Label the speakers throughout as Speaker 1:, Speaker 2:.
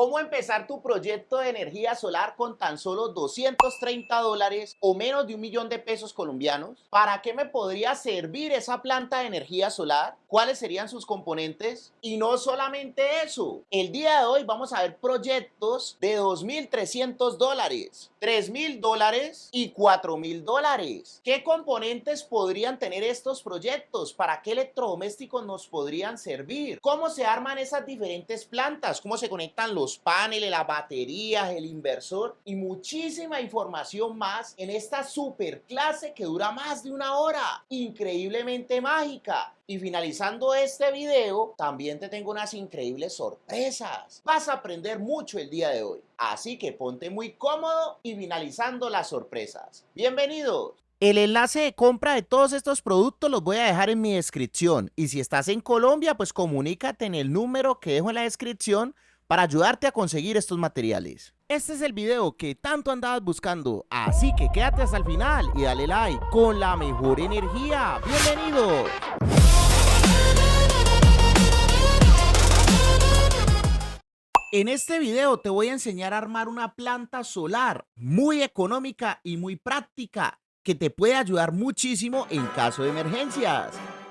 Speaker 1: ¿Cómo empezar tu proyecto de energía solar con tan solo $230 o menos de $1.000.000 colombianos? ¿Para qué me podría servir esa planta de energía solar? ¿Cuáles serían sus componentes? Y no solamente eso, el día de hoy vamos a ver proyectos de $2.300, $3.000 y $4.000. ¿Qué componentes podrían tener estos proyectos? ¿Para qué electrodomésticos nos podrían servir? ¿Cómo se arman esas diferentes plantas? ¿Cómo se conectan los paneles, las baterías, el inversor? Y muchísima información más en esta super clase que dura más de 1 hora. Increíblemente mágica. Y finalizando este video, también te tengo unas increíbles sorpresas. Vas a aprender mucho el día de hoy. Así que ponte muy cómodo y finalizando las sorpresas. ¡Bienvenidos! El enlace de compra de todos estos productos los voy a dejar en mi descripción. Y si estás en Colombia, pues comunícate en el número que dejo en la descripción para ayudarte a conseguir estos materiales. Este es el video que tanto andabas buscando, así que quédate hasta el final y dale like con la mejor energía. ¡Bienvenidos! En este video te voy a enseñar a armar una planta solar muy económica y muy práctica que te puede ayudar muchísimo en caso de emergencias.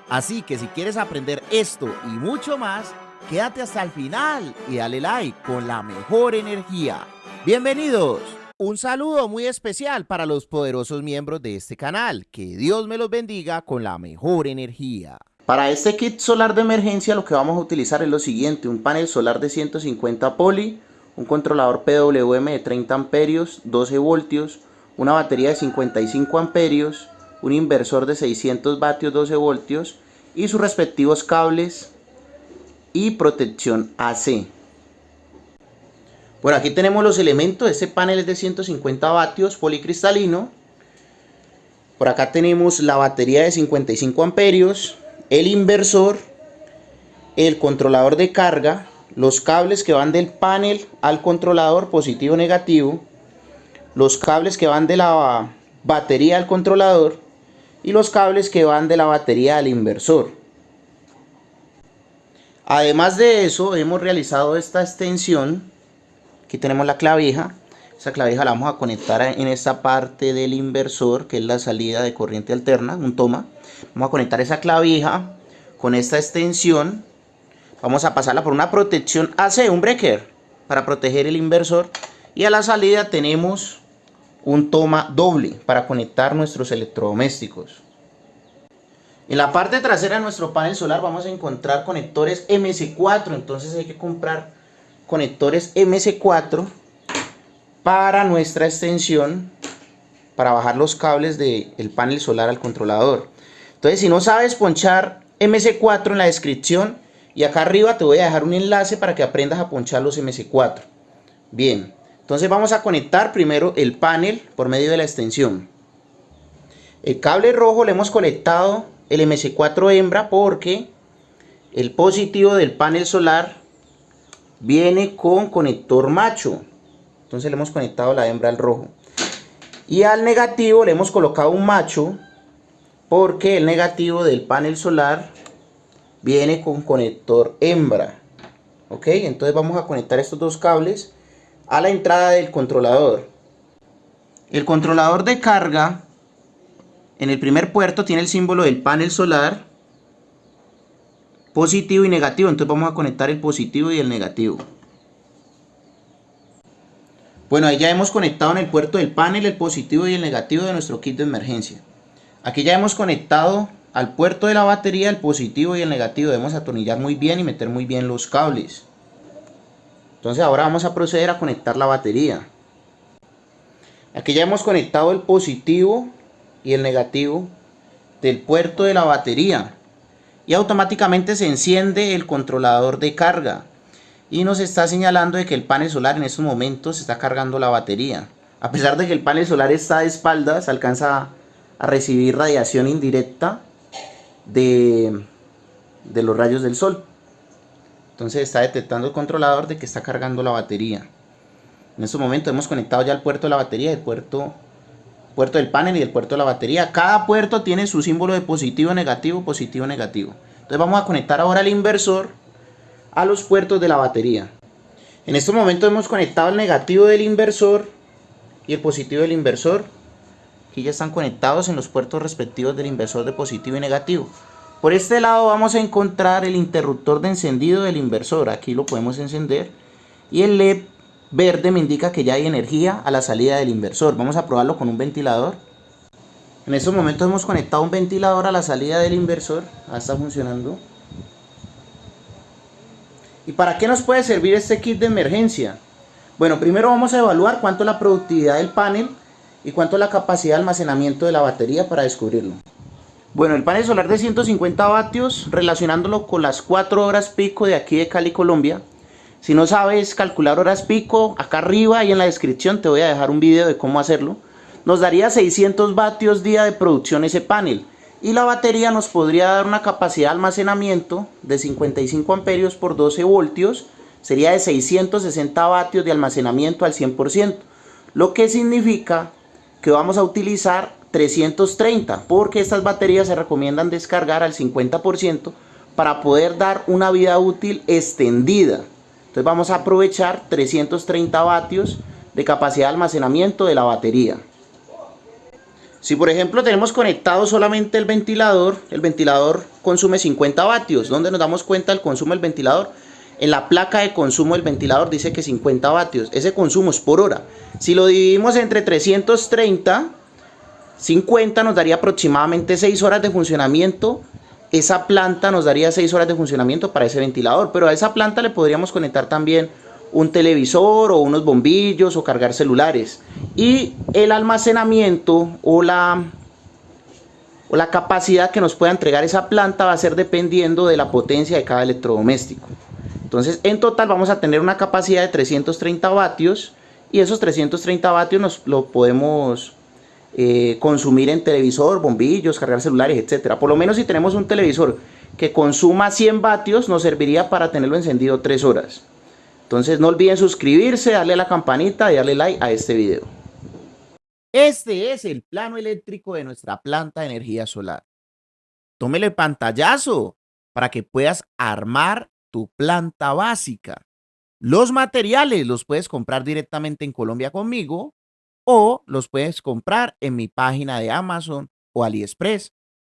Speaker 1: Así que si quieres aprender esto y mucho más, quédate hasta el final y dale like con la mejor energía. ¡Bienvenidos! Un saludo muy especial para los poderosos miembros de este canal. Que Dios me los bendiga con la mejor energía. Para este kit solar de emergencia lo que vamos a utilizar es lo siguiente: un panel solar de 150 poli, un controlador PWM de 30 amperios, 12 voltios, una batería de 55 amperios, un inversor de 600 vatios, 12 voltios y sus respectivos cables y protección AC. Bueno, aquí tenemos los elementos. Este panel es de 150 vatios policristalino. Por acá tenemos la batería de 55 amperios, el inversor, el controlador de carga, los cables que van del panel al controlador positivo negativo, los cables que van de la batería al controlador y los cables que van de la batería al inversor. Además de eso, hemos realizado esta extensión. Aquí tenemos la clavija. Esa clavija la vamos a conectar en esta parte del inversor, que es la salida de corriente alterna, un toma. Vamos a conectar esa clavija con esta extensión. Vamos a pasarla por una protección AC, un breaker, para proteger el inversor. Y a la salida tenemos un toma doble para conectar nuestros electrodomésticos. En la parte trasera de nuestro panel solar vamos a encontrar conectores MC4. Entonces hay que comprar conectores MC4 para nuestra extensión, para bajar los cables del panel solar al controlador. Entonces, si no sabes ponchar MC4, en la descripción y acá arriba te voy a dejar un enlace para que aprendas a ponchar los MC4. Bien, entonces vamos a conectar primero el panel por medio de la extensión. El cable rojo le hemos conectado el MC4 hembra porque el positivo del panel solar viene con conector macho. Entonces le hemos conectado la hembra al rojo. Y al negativo le hemos colocado un macho porque el negativo del panel solar viene con conector hembra. Ok, entonces vamos a conectar estos dos cables a la entrada del controlador. El controlador de carga en el primer puerto tiene el símbolo del panel solar, positivo y negativo. Entonces vamos a conectar el positivo y el negativo. Bueno, ahí ya hemos conectado en el puerto del panel el positivo y el negativo de nuestro kit de emergencia. Aquí ya hemos conectado al puerto de la batería el positivo y el negativo. Debemos atornillar muy bien y meter muy bien los cables. Entonces ahora vamos a proceder a conectar la batería. Aquí ya hemos conectado el positivo y el negativo del puerto de la batería. Y automáticamente se enciende el controlador de carga. Y nos está señalando de que el panel solar en estos momentos está cargando la batería. A pesar de que el panel solar está de espaldas, alcanza a recibir radiación indirecta de los rayos del sol. Entonces está detectando el controlador de que está cargando la batería. En estos momentos hemos conectado ya el puerto de la batería, el puerto del panel y el puerto de la batería. Cada puerto tiene su símbolo de positivo, negativo, positivo, negativo. Entonces vamos a conectar ahora el inversor a los puertos de la batería. En este momento hemos conectado el negativo del inversor y el positivo del inversor. Aquí ya están conectados en los puertos respectivos del inversor de positivo y negativo. Por este lado vamos a encontrar el interruptor de encendido del inversor. Aquí lo podemos encender. Y el LED verde me indica que ya hay energía a la salida del inversor. Vamos a probarlo con un ventilador. En estos momentos hemos conectado un ventilador a la salida del inversor. Ahí está funcionando. ¿Y para qué nos puede servir este kit de emergencia? Bueno, primero vamos a evaluar cuánto es la productividad del panel y cuánto es la capacidad de almacenamiento de la batería para descubrirlo. Bueno, el panel solar de 150 vatios, relacionándolo con las 4 horas pico de aquí de Cali, Colombia. Si no sabes calcular horas pico, acá arriba y en la descripción te voy a dejar un video de cómo hacerlo. Nos daría 600 vatios día de producción ese panel. Y la batería nos podría dar una capacidad de almacenamiento de 55 amperios por 12 voltios. Sería de 660 vatios de almacenamiento al 100%. Lo que significa que vamos a utilizar 330, porque estas baterías se recomiendan descargar al 50% para poder dar una vida útil extendida. Entonces vamos a aprovechar 330 vatios de capacidad de almacenamiento de la batería. Si por ejemplo tenemos conectado solamente el ventilador consume 50 vatios. ¿Dónde nos damos cuenta del consumo del ventilador? En la placa de consumo del ventilador dice que 50 vatios. Ese consumo es por hora. Si lo dividimos entre 330, 50 nos daría aproximadamente 6 horas de funcionamiento. Esa planta nos daría 6 horas de funcionamiento para ese ventilador. Pero a esa planta le podríamos conectar también un televisor o unos bombillos o cargar celulares. Y el almacenamiento o la capacidad que nos pueda entregar esa planta va a ser dependiendo de la potencia de cada electrodoméstico. Entonces en total vamos a tener una capacidad de 330 vatios y esos 330 vatios nos lo podemos consumir en televisor, bombillos, cargar celulares, etcétera. Por lo menos si tenemos un televisor que consuma 100 vatios nos serviría para tenerlo encendido 3 horas. Entonces no olviden suscribirse, darle a la campanita y darle like a este video. Este es el plano eléctrico de nuestra planta de energía solar. Tómele pantallazo para que puedas armar tu planta básica. Los materiales los puedes comprar directamente en Colombia conmigo o los puedes comprar en mi página de Amazon o AliExpress,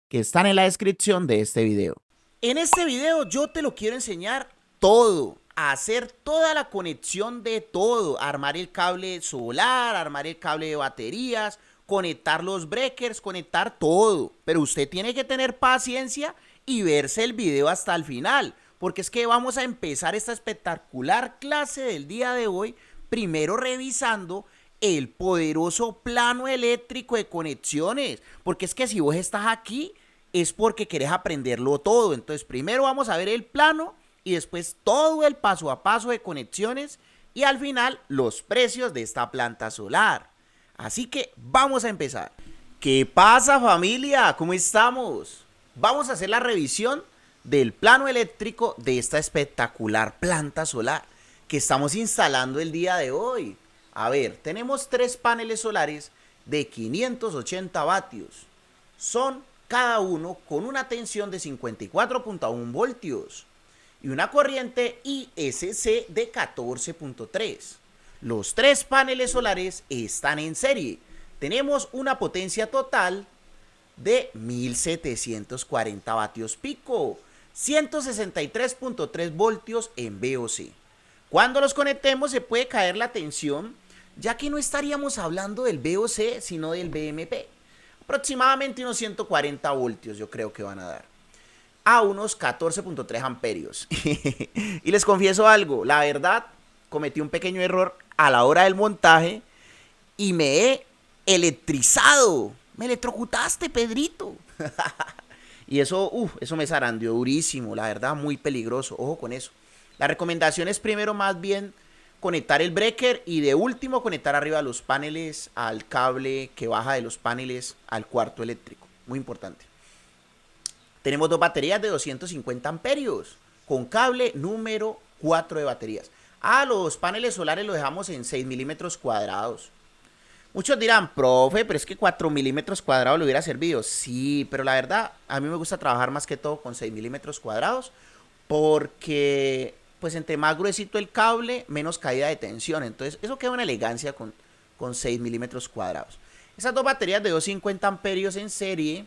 Speaker 1: que están en la descripción de este video. En este video yo te lo quiero enseñar todo. Hacer toda la conexión de todo, armar el cable solar, armar el cable de baterías, conectar los breakers, conectar todo. Pero usted tiene que tener paciencia y verse el video hasta el final, porque es que vamos a empezar esta espectacular clase del día de hoy, primero revisando el poderoso plano eléctrico de conexiones, porque es que si vos estás aquí es porque querés aprenderlo todo. Entonces primero vamos a ver el plano y después todo el paso a paso de conexiones y al final los precios de esta planta solar. Así que vamos a empezar. ¿Qué pasa, familia? ¿Cómo estamos? Vamos a hacer la revisión del plano eléctrico de esta espectacular planta solar que estamos instalando el día de hoy. A ver, tenemos 3 paneles solares de 580 vatios. Son cada uno con una tensión de 54.1 voltios. Y una corriente ISC de 14.3. Los 3 paneles solares están en serie. Tenemos una potencia total de 1740 vatios pico, 163.3 voltios en VOC. Cuando los conectemos se puede caer la tensión, ya que no estaríamos hablando del VOC, sino del VMP. Aproximadamente unos 140 voltios yo creo que van a dar. A unos 14.3 amperios. Y les confieso algo, la verdad, cometí un pequeño error a la hora del montaje y me he electrizado. Me electrocutaste, Pedrito. Y eso me zarandeó durísimo, la verdad, muy peligroso. Ojo con eso. La recomendación es primero más bien conectar el breaker y de último conectar arriba los paneles al cable que baja de los paneles al cuarto eléctrico. Muy importante. Tenemos 2 baterías de 250 amperios con cable número 4 de baterías. Los paneles solares los dejamos en 6 milímetros cuadrados. Muchos dirán, profe, pero es que 4 milímetros cuadrados le hubiera servido. Sí, pero la verdad, a mí me gusta trabajar más que todo con 6 milímetros cuadrados porque pues entre más gruesito el cable, menos caída de tensión. Entonces eso queda una elegancia con 6 milímetros cuadrados. Esas dos baterías de 250 amperios en serie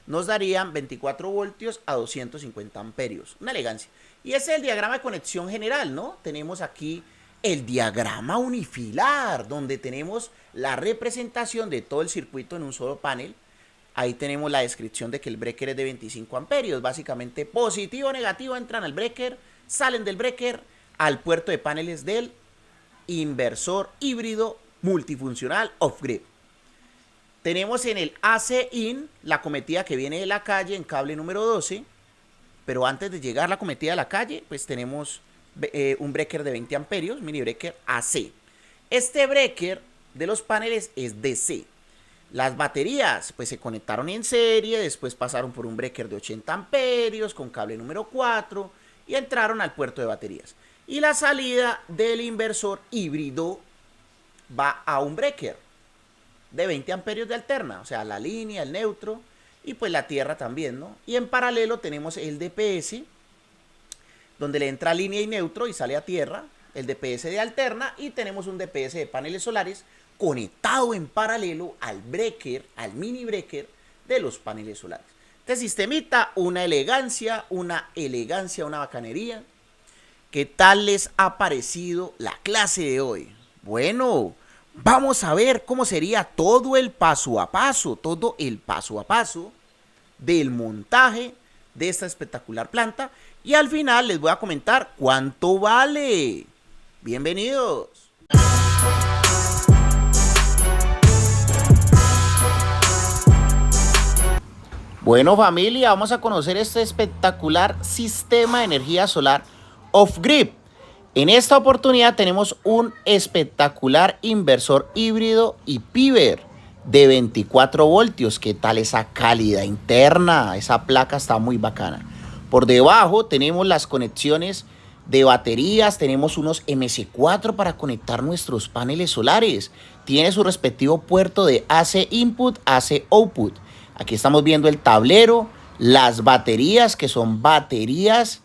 Speaker 1: nos darían 24 voltios a 250 amperios. Una elegancia. Y ese es el diagrama de conexión general, ¿no? Tenemos aquí el diagrama unifilar, donde tenemos la representación de todo el circuito en un solo panel. Ahí tenemos la descripción de que el breaker es de 25 amperios. Básicamente positivo o negativo entran al breaker, salen del breaker al puerto de paneles del inversor híbrido multifuncional off-grid. Tenemos en el AC-IN la cometida que viene de la calle en cable número 12, pero antes de llegar a la cometida de la calle, pues tenemos un breaker de 20 amperios, mini breaker AC. Este breaker de los paneles es DC. Las baterías pues se conectaron en serie, después pasaron por un breaker de 80 amperios con cable número 4 y entraron al puerto de baterías. Y la salida del inversor híbrido va a un breaker de 20 amperios de alterna, o sea, la línea, el neutro y pues la tierra también, ¿no? Y en paralelo tenemos el DPS, donde le entra línea y neutro y sale a tierra, el DPS de alterna, y tenemos un DPS de paneles solares conectado en paralelo al breaker, al mini breaker de los paneles solares. Este sistemita, una elegancia, una bacanería. ¿Qué tal les ha parecido la clase de hoy? Bueno, vamos a ver cómo sería todo el paso a paso del montaje de esta espectacular planta. Y al final les voy a comentar cuánto vale. Bienvenidos. Bueno, familia, vamos a conocer este espectacular sistema de energía solar off-grid. En esta oportunidad tenemos un espectacular inversor híbrido y PIBER de 24 voltios. ¿Qué tal esa calidad interna? Esa placa está muy bacana. Por debajo tenemos las conexiones de baterías, tenemos unos MC4 para conectar nuestros paneles solares. Tiene su respectivo puerto de AC input, AC output. Aquí estamos viendo el tablero, las baterías que son baterías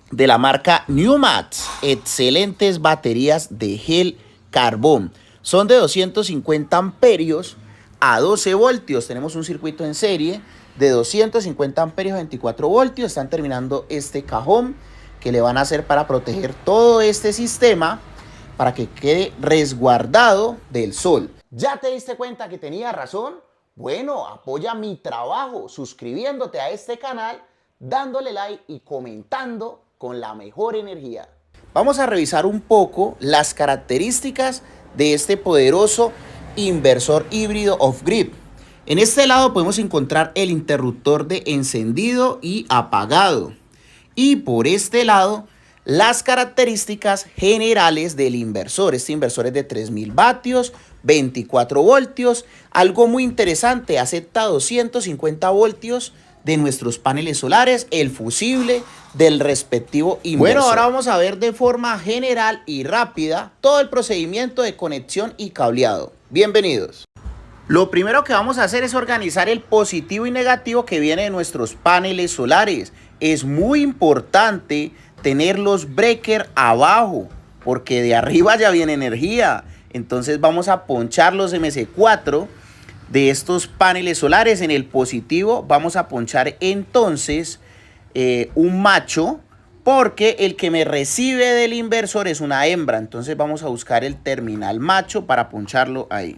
Speaker 1: de la marca Newmats, excelentes baterías de gel carbón. Son de 250 amperios a 12 voltios. Tenemos un circuito en serie de 250 amperios a 24 voltios. Están terminando este cajón que le van a hacer para proteger todo este sistema para que quede resguardado del sol. ¿Ya te diste cuenta que tenía razón? Bueno, apoya mi trabajo suscribiéndote a este canal, dándole like y comentando con la mejor energía. Vamos a revisar un poco las características de este poderoso inversor híbrido off-grid. En este lado podemos encontrar el interruptor de encendido y apagado. Y por este lado, las características generales del inversor. Este inversor es de 3000 vatios, 24 voltios. Algo muy interesante, acepta 250 voltios de nuestros paneles solares, el fusible del respectivo inversor. Bueno, ahora vamos a ver de forma general y rápida todo el procedimiento de conexión y cableado. Bienvenidos. Lo primero que vamos a hacer es organizar el positivo y negativo que viene de nuestros paneles solares. Es muy importante tener los breakers abajo, porque de arriba ya viene energía. Entonces vamos a ponchar los MC4 de estos paneles solares. En el positivo vamos a ponchar entonces un macho, porque el que me recibe del inversor es una hembra. Entonces vamos a buscar el terminal macho para poncharlo ahí.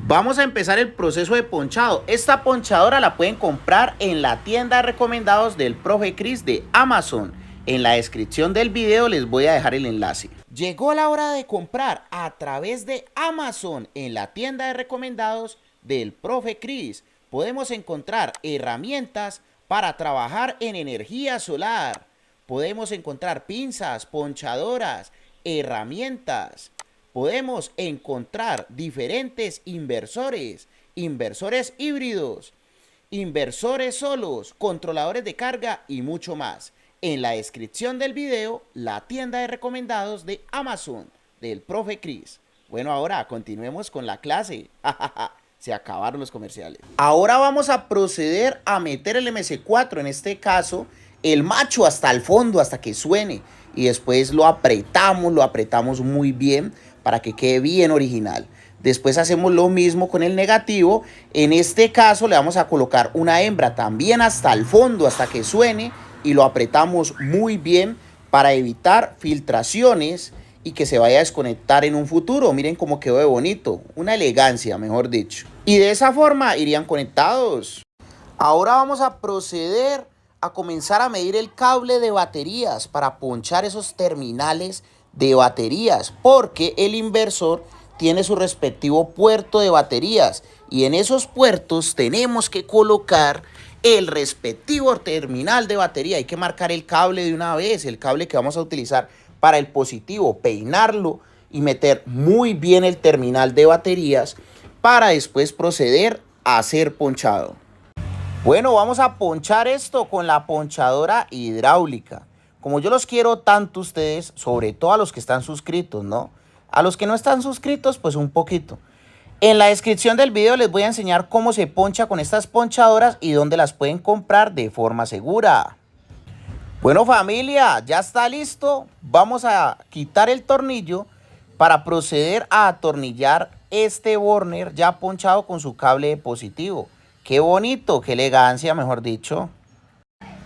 Speaker 1: Vamos a empezar el proceso de ponchado. Esta ponchadora la pueden comprar en la tienda de recomendados del Profe Cris de Amazon. En la descripción del video les voy a dejar el enlace. Llegó la hora de comprar a través de Amazon en la tienda de recomendados del Profe Cris. Podemos encontrar herramientas para trabajar en energía solar. Podemos encontrar pinzas, ponchadoras, herramientas. Podemos encontrar diferentes inversores, inversores híbridos, inversores solos, controladores de carga y mucho más. En la descripción del video, la tienda de recomendados de Amazon del Profe Cris. Bueno, ahora continuemos con la clase. Se acabaron los comerciales. Ahora vamos a proceder a meter el MC4, en este caso, el macho hasta el fondo, hasta que suene. y después lo apretamos muy bien para que quede bien original. Después hacemos lo mismo con el negativo. En este caso le vamos a colocar una hembra también hasta el fondo, hasta que suene, y lo apretamos muy bien para evitar filtraciones y que se vaya a desconectar en un futuro. Miren cómo quedó de bonito, una elegancia, mejor dicho. Y de esa forma irían conectados. Ahora vamos a proceder a comenzar a medir el cable de baterías para ponchar esos terminales de baterías, porque el inversor tiene su respectivo puerto de baterías y en esos puertos tenemos que colocar el respectivo terminal de batería. Hay que marcar el cable de una vez, el cable que vamos a utilizar para el positivo, peinarlo y meter muy bien el terminal de baterías para después proceder a ser ponchado. Bueno, vamos a ponchar esto con la ponchadora hidráulica. Como yo los quiero tanto ustedes, sobre todo a los que están suscritos, ¿no? A los que no están suscritos, pues un poquito. En la descripción del video les voy a enseñar cómo se poncha con estas ponchadoras y dónde las pueden comprar de forma segura. Bueno, familia, ya está listo. Vamos a quitar el tornillo para proceder a atornillar este burner ya ponchado con su cable de positivo. Qué bonito, qué elegancia, mejor dicho.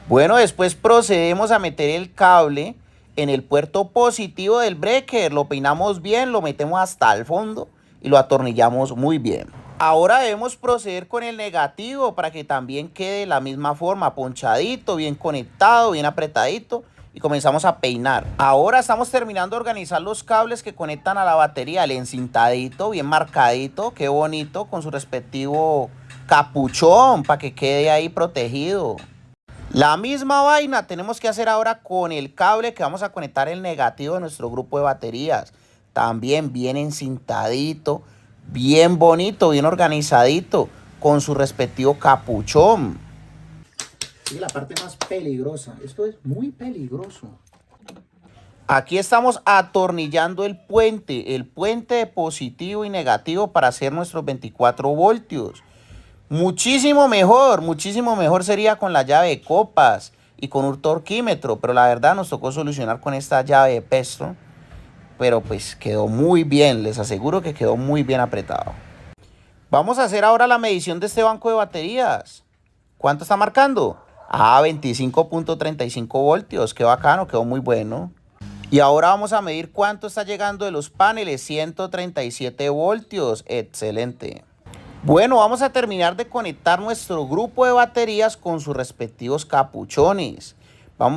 Speaker 1: Bueno, después procedemos a meter el cable en el puerto positivo del breaker. Lo peinamos bien, lo metemos hasta el fondo y lo atornillamos muy bien. Ahora debemos proceder con el negativo para que también quede de la misma forma, ponchadito, bien conectado, bien apretadito, y comenzamos a peinar. Ahora estamos terminando de organizar los cables que conectan a la batería, el encintadito, bien marcadito, qué bonito, con su respectivo capuchón para que quede ahí protegido. La misma vaina tenemos que hacer ahora con el cable que vamos a conectar el negativo de nuestro grupo de baterías. También bien encintadito, bien bonito, bien organizadito, con su respectivo capuchón. Y la parte más peligrosa, esto es muy peligroso. Aquí estamos atornillando el puente de positivo y negativo para hacer nuestros 24 voltios. Muchísimo mejor sería con la llave de copas y con un torquímetro, pero la verdad nos tocó solucionar con esta llave de pesto, pero pues quedó muy bien, les aseguro que quedó muy bien apretado. Vamos a hacer ahora la medición de este banco de baterías. ¿Cuánto está marcando? 25.35 voltios, qué bacano, quedó muy bueno. Y ahora vamos a medir cuánto está llegando de los paneles, 137 voltios, excelente. Bueno, vamos a terminar de conectar nuestro grupo de baterías con sus respectivos capuchones.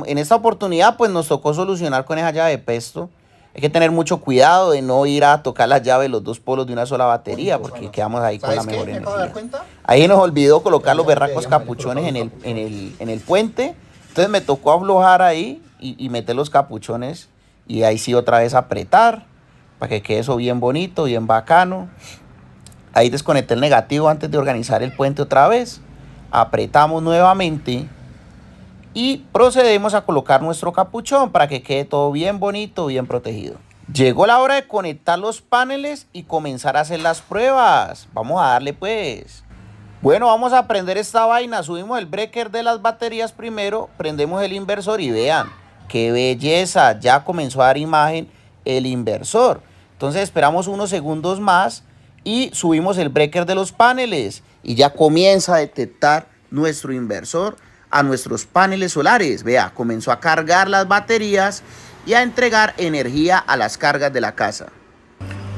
Speaker 1: En esta oportunidad pues nos tocó solucionar con esa llave de pesto. Hay que tener mucho cuidado de no ir a tocar la llave de los dos polos de una sola batería, porque quedamos ahí con la mejor energía. Ahí nos olvidó colocar los berracos capuchones en el puente. Entonces me tocó aflojar ahí y meter los capuchones y ahí sí otra vez apretar para que quede eso bien bonito, bien bacano. Ahí desconecté el negativo antes de organizar el puente otra vez. Apretamos nuevamente y procedemos a colocar nuestro capuchón para que quede todo bien bonito, bien protegido. Llegó la hora de conectar los paneles y comenzar a hacer las pruebas. Vamos a darle pues. Bueno, vamos a prender esta vaina. Subimos el breaker de las baterías primero, prendemos el inversor y vean, qué belleza. Ya comenzó a dar imagen el inversor. Entonces esperamos unos segundos más y subimos el breaker de los paneles y ya comienza a detectar nuestro inversor a nuestros paneles solares. Vea, comenzó a cargar las baterías y a entregar energía a las cargas de la casa.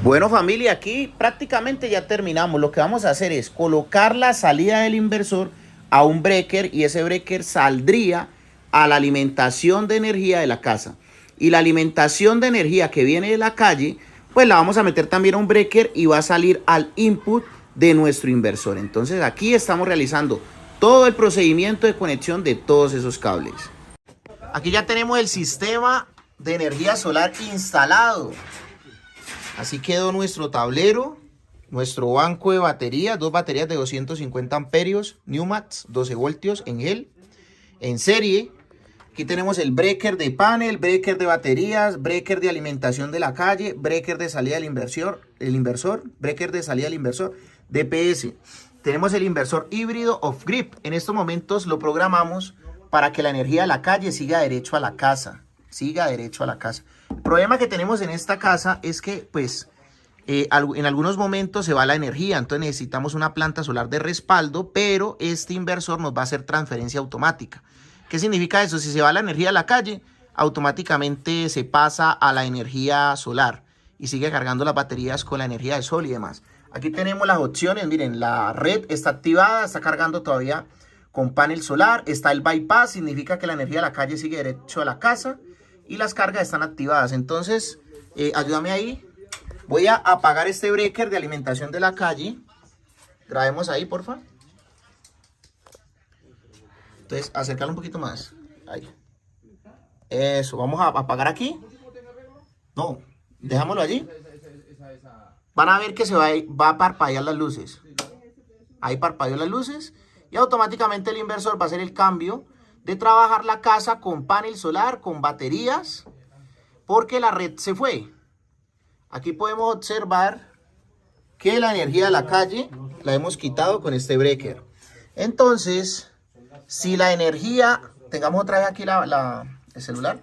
Speaker 1: Bueno familia, aquí prácticamente ya terminamos. Lo que vamos a hacer es colocar la salida del inversor a un breaker y ese breaker saldría a la alimentación de energía de la casa. Y la alimentación de energía que viene de la calle, pues la vamos a meter también a un breaker y va a salir al input de nuestro inversor. Entonces aquí estamos realizando todo el procedimiento de conexión de todos esos cables. Aquí ya tenemos el sistema de energía solar instalado. Así quedó nuestro tablero, nuestro banco de baterías, dos baterías de 250 amperios, Newmax, 12 voltios en gel, en serie. Aquí tenemos el breaker de panel, breaker de baterías, breaker de alimentación de la calle, breaker de salida del inversor, breaker de salida del inversor, DPS. Tenemos el inversor híbrido off-grid. En estos momentos lo programamos para que la energía de la calle siga derecho a la casa, siga derecho a la casa. El problema que tenemos en esta casa es que, pues, en algunos momentos se va la energía, entonces necesitamos una planta solar de respaldo, pero este inversor nos va a hacer transferencia automática. ¿Qué significa eso? Si se va la energía a la calle, automáticamente se pasa a la energía solar y sigue cargando las baterías con la energía del sol y demás. Aquí tenemos las opciones, miren, la red está activada, está cargando todavía con panel solar, está el bypass, significa que la energía de la calle sigue derecho a la casa y las cargas están activadas. Entonces, ayúdame ahí. Voy a apagar este breaker de alimentación de la calle. Grabemos ahí, porfa. Entonces, acercarlo un poquito más. Ahí. Eso, vamos a apagar aquí. No, dejámoslo allí. Van a ver que va a parpadear las luces. Ahí parpadeó las luces. Y automáticamente el inversor va a hacer el cambio de trabajar la casa con panel solar, con baterías, porque la red se fue. Aquí podemos observar que la energía de la calle la hemos quitado con este breaker. Entonces, si la energía, tengamos otra vez aquí el celular,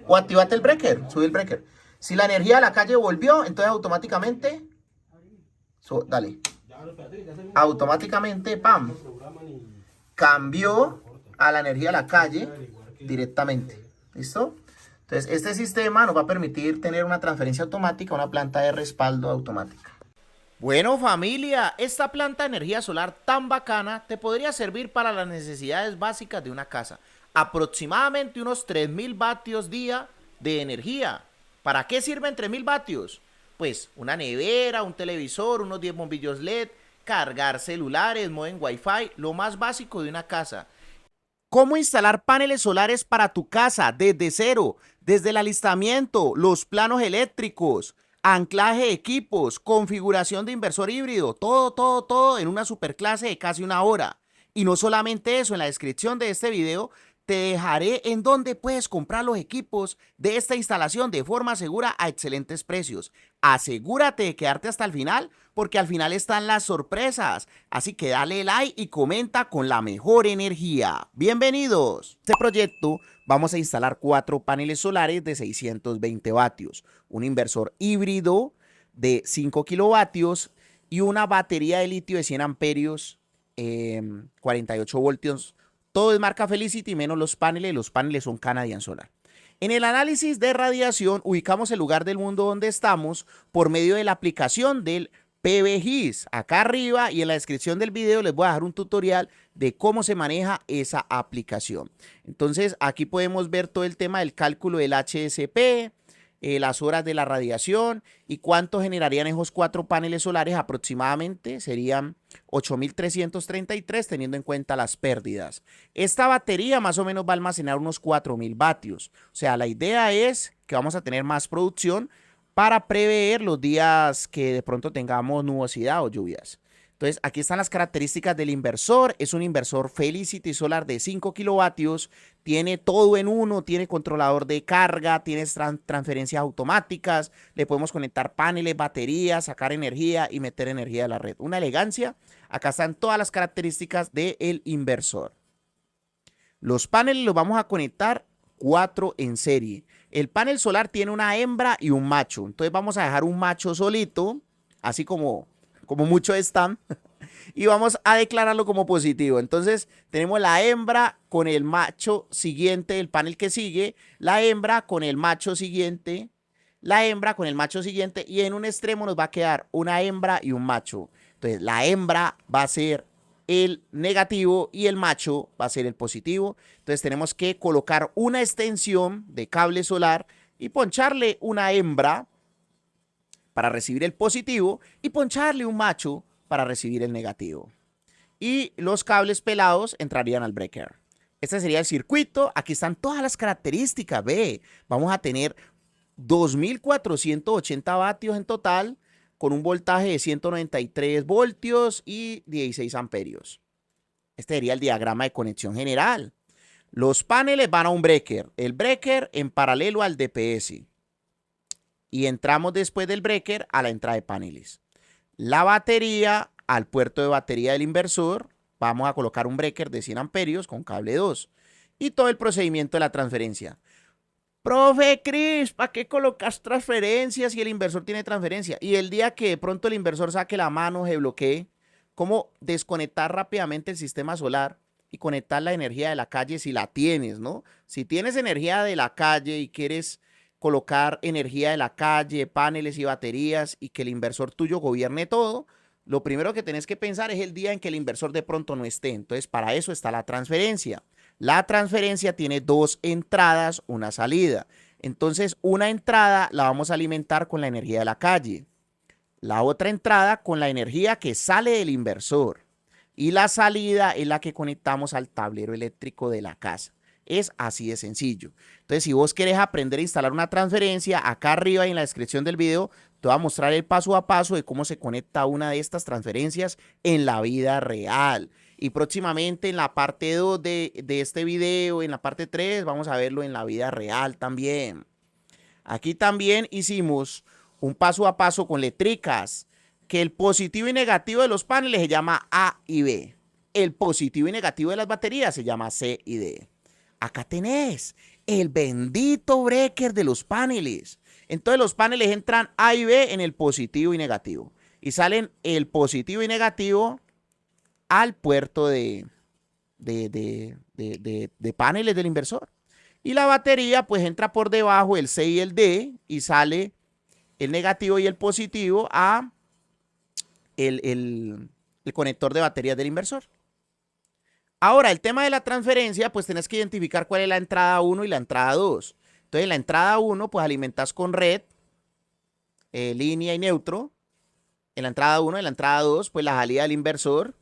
Speaker 1: o activate el breaker, sube el breaker. Si la energía de la calle volvió, entonces automáticamente, dale, automáticamente, pam, cambió a la energía de la calle directamente. ¿Listo? Entonces, este sistema nos va a permitir tener una transferencia automática, una planta de respaldo automática. Bueno, familia, esta planta de energía solar tan bacana te podría servir para las necesidades básicas de una casa. Aproximadamente unos 3000 vatios día de energía. ¿Para qué sirven 3000 vatios? Pues una nevera, un televisor, unos 10 bombillos LED, cargar celulares, modem Wi-Fi, lo más básico de una casa. ¿Cómo instalar paneles solares para tu casa desde cero? Desde el alistamiento, los planos eléctricos, anclaje de equipos, configuración de inversor híbrido, todo en una superclase de casi una hora. Y no solamente eso, en la descripción de este video te dejaré en dónde puedes comprar los equipos de esta instalación de forma segura a excelentes precios. Asegúrate de quedarte hasta el final porque al final están las sorpresas. Así que dale like y comenta con la mejor energía. ¡Bienvenidos! En este proyecto vamos a instalar 4 paneles solares de 620 vatios, un inversor híbrido de 5 kilovatios y una batería de litio de 100 amperios, 48 voltios. Todo es marca Felicity menos los paneles son Canadian Solar. En el análisis de radiación ubicamos el lugar del mundo donde estamos por medio de la aplicación del PVGIS. Acá arriba y en la descripción del video les voy a dejar un tutorial de cómo se maneja esa aplicación. Entonces aquí podemos ver todo el tema del cálculo del HSP, las horas de la radiación y cuánto generarían esos 4 paneles solares. Aproximadamente serían 8333 teniendo en cuenta las pérdidas. Esta batería más o menos va a almacenar unos 4000 vatios. O sea, la idea es que vamos a tener más producción para prever los días que de pronto tengamos nubosidad o lluvias. Entonces, aquí están las características del inversor. Es un inversor Felicity Solar de 5 kilovatios. Tiene todo en uno. Tiene controlador de carga. Tiene transferencias automáticas. Le podemos conectar paneles, baterías, sacar energía y meter energía de la red. Una elegancia. Acá están todas las características del inversor. Los paneles los vamos a conectar 4 en serie. El panel solar tiene una hembra y un macho. Entonces, vamos a dejar un macho solito, así como muchos están, y vamos a declararlo como positivo. Entonces tenemos la hembra con el macho siguiente, el panel que sigue, la hembra con el macho siguiente, la hembra con el macho siguiente, y en un extremo nos va a quedar una hembra y un macho. Entonces la hembra va a ser el negativo y el macho va a ser el positivo. Entonces tenemos que colocar una extensión de cable solar y poncharle una hembra para recibir el positivo y poncharle un macho para recibir el negativo. Y los cables pelados entrarían al breaker. Este sería el circuito. Aquí están todas las características. Ve, vamos a tener 2480 vatios en total con un voltaje de 193 voltios y 16 amperios. Este sería el diagrama de conexión general. Los paneles van a un breaker. El breaker en paralelo al DPS. Y entramos después del breaker a la entrada de paneles. La batería al puerto de batería del inversor. Vamos a colocar un breaker de 100 amperios con cable 2. Y todo el procedimiento de la transferencia. Profe Cris, ¿para qué colocas transferencias si el inversor tiene transferencia? Y el día que de pronto el inversor saque la mano, se bloquee, ¿cómo desconectar rápidamente el sistema solar y conectar la energía de la calle si la tienes, ¿no? Si tienes energía de la calle y quieres colocar energía de la calle, paneles y baterías y que el inversor tuyo gobierne todo, lo primero que tenés que pensar es el día en que el inversor de pronto no esté. Entonces, para eso está la transferencia. La transferencia tiene dos entradas, una salida. Entonces, una entrada la vamos a alimentar con la energía de la calle. La otra entrada con la energía que sale del inversor. Y la salida es la que conectamos al tablero eléctrico de la casa. Es así de sencillo. Entonces, si vos querés aprender a instalar una transferencia, acá arriba y en la descripción del video te voy a mostrar el paso a paso de cómo se conecta una de estas transferencias en la vida real. Y próximamente en la parte 2 de este video, en la parte 3, vamos a verlo en la vida real también. Aquí también hicimos un paso a paso con letricas, que el positivo y negativo de los paneles se llama A y B. El positivo y negativo de las baterías se llama C y D. Acá tenés el bendito breaker de los paneles. Entonces los paneles entran A y B en el positivo y negativo. Y salen el positivo y negativo al puerto de paneles del inversor. Y la batería pues entra por debajo el C y el D y sale el negativo y el positivo a el conector de baterías del inversor. Ahora, el tema de la transferencia, pues tenés que identificar cuál es la entrada 1 y la entrada 2. Entonces, la entrada 1, pues alimentas con red, línea y neutro. En la entrada 1 y la entrada 2, pues la salida del inversor,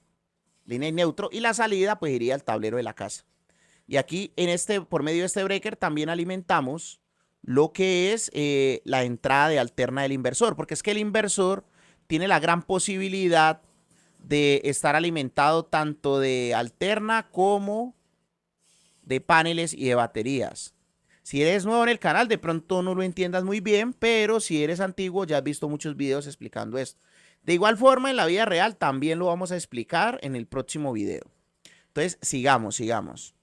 Speaker 1: línea y neutro. Y la salida, pues iría al tablero de la casa. Y aquí, por medio de este breaker, también alimentamos lo que es la entrada de alterna del inversor. Porque es que el inversor tiene la gran posibilidad de estar alimentado tanto de alterna como de paneles y de baterías. Si eres nuevo en el canal, de pronto no lo entiendas muy bien, pero si eres antiguo ya has visto muchos videos explicando esto. De igual forma, en la vida real también lo vamos a explicar en el próximo video. Entonces, sigamos.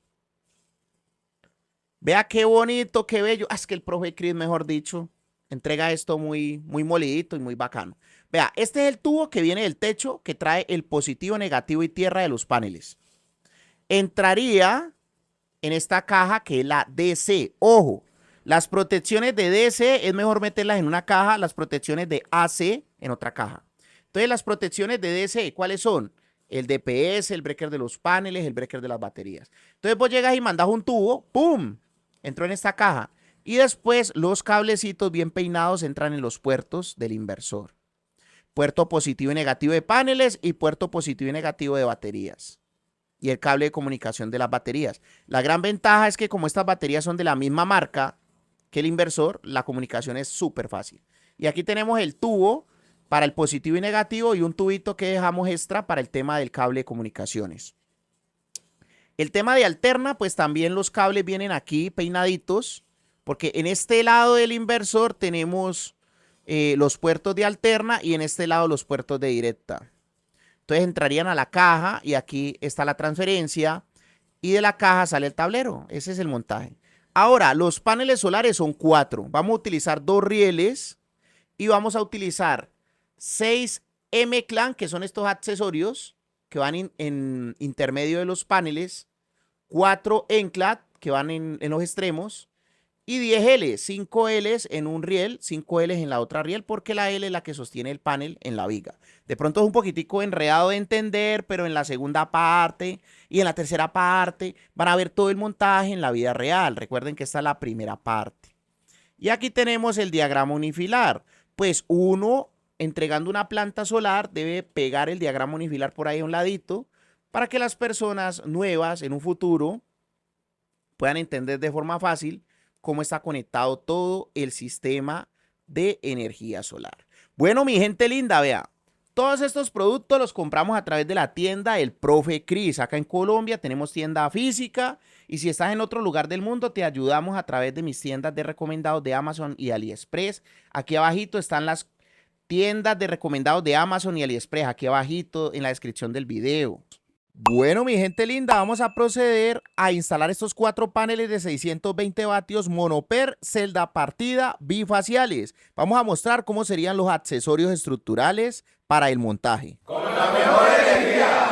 Speaker 1: Vea qué bonito, qué bello. Es que el profe Cris, mejor dicho, entrega esto muy molidito y muy bacano. Vea, este es el tubo que viene del techo que trae el positivo, negativo y tierra de los paneles. Entraría en esta caja que es la DC. Ojo, las protecciones de DC es mejor meterlas en una caja, las protecciones de AC en otra caja. Entonces, las protecciones de DC, ¿cuáles son? El DPS, el breaker de los paneles, el breaker de las baterías. Entonces, vos llegas y mandas un tubo, ¡pum! Entró en esta caja. Y después los cablecitos bien peinados entran en los puertos del inversor. Puerto positivo y negativo de paneles y puerto positivo y negativo de baterías. Y el cable de comunicación de las baterías. La gran ventaja es que como estas baterías son de la misma marca que el inversor, la comunicación es súper fácil. Y aquí tenemos el tubo para el positivo y negativo y un tubito que dejamos extra para el tema del cable de comunicaciones. El tema de alterna, pues también los cables vienen aquí peinaditos, porque en este lado del inversor tenemos los puertos de alterna y en este lado los puertos de directa. Entonces entrarían a la caja y aquí está la transferencia y de la caja sale el tablero. Ese es el montaje. Ahora, los paneles solares son 4. Vamos a utilizar 2 rieles y vamos a utilizar 6 M-Clan, que son estos accesorios que van en intermedio de los paneles, 4 Enclad, que van en los extremos, y 10 L, 5 Ls en un riel, 5 Ls en la otra riel, porque la L es la que sostiene el panel en la viga. De pronto es un poquitico enredado de entender, pero en la segunda parte y en la tercera parte van a ver todo el montaje en la vida real. Recuerden que esta es la primera parte. Y aquí tenemos el diagrama unifilar. Pues uno, entregando una planta solar, debe pegar el diagrama unifilar por ahí a un ladito para que las personas nuevas en un futuro puedan entender de forma fácil cómo está conectado todo el sistema de energía solar. Bueno, mi gente linda, vea, todos estos productos los compramos a través de la tienda El Profe Cris. Acá en Colombia tenemos tienda física y si estás en otro lugar del mundo te ayudamos a través de mis tiendas de recomendados de Amazon y AliExpress. Aquí abajito están las tiendas de recomendados de Amazon y AliExpress, aquí abajito en la descripción del video.
Speaker 2: Bueno, mi gente linda, vamos a proceder a instalar estos 4 paneles de 620 vatios monoper celda partida bifaciales. Vamos a mostrar cómo serían los accesorios estructurales para el montaje. Con la mejor energía.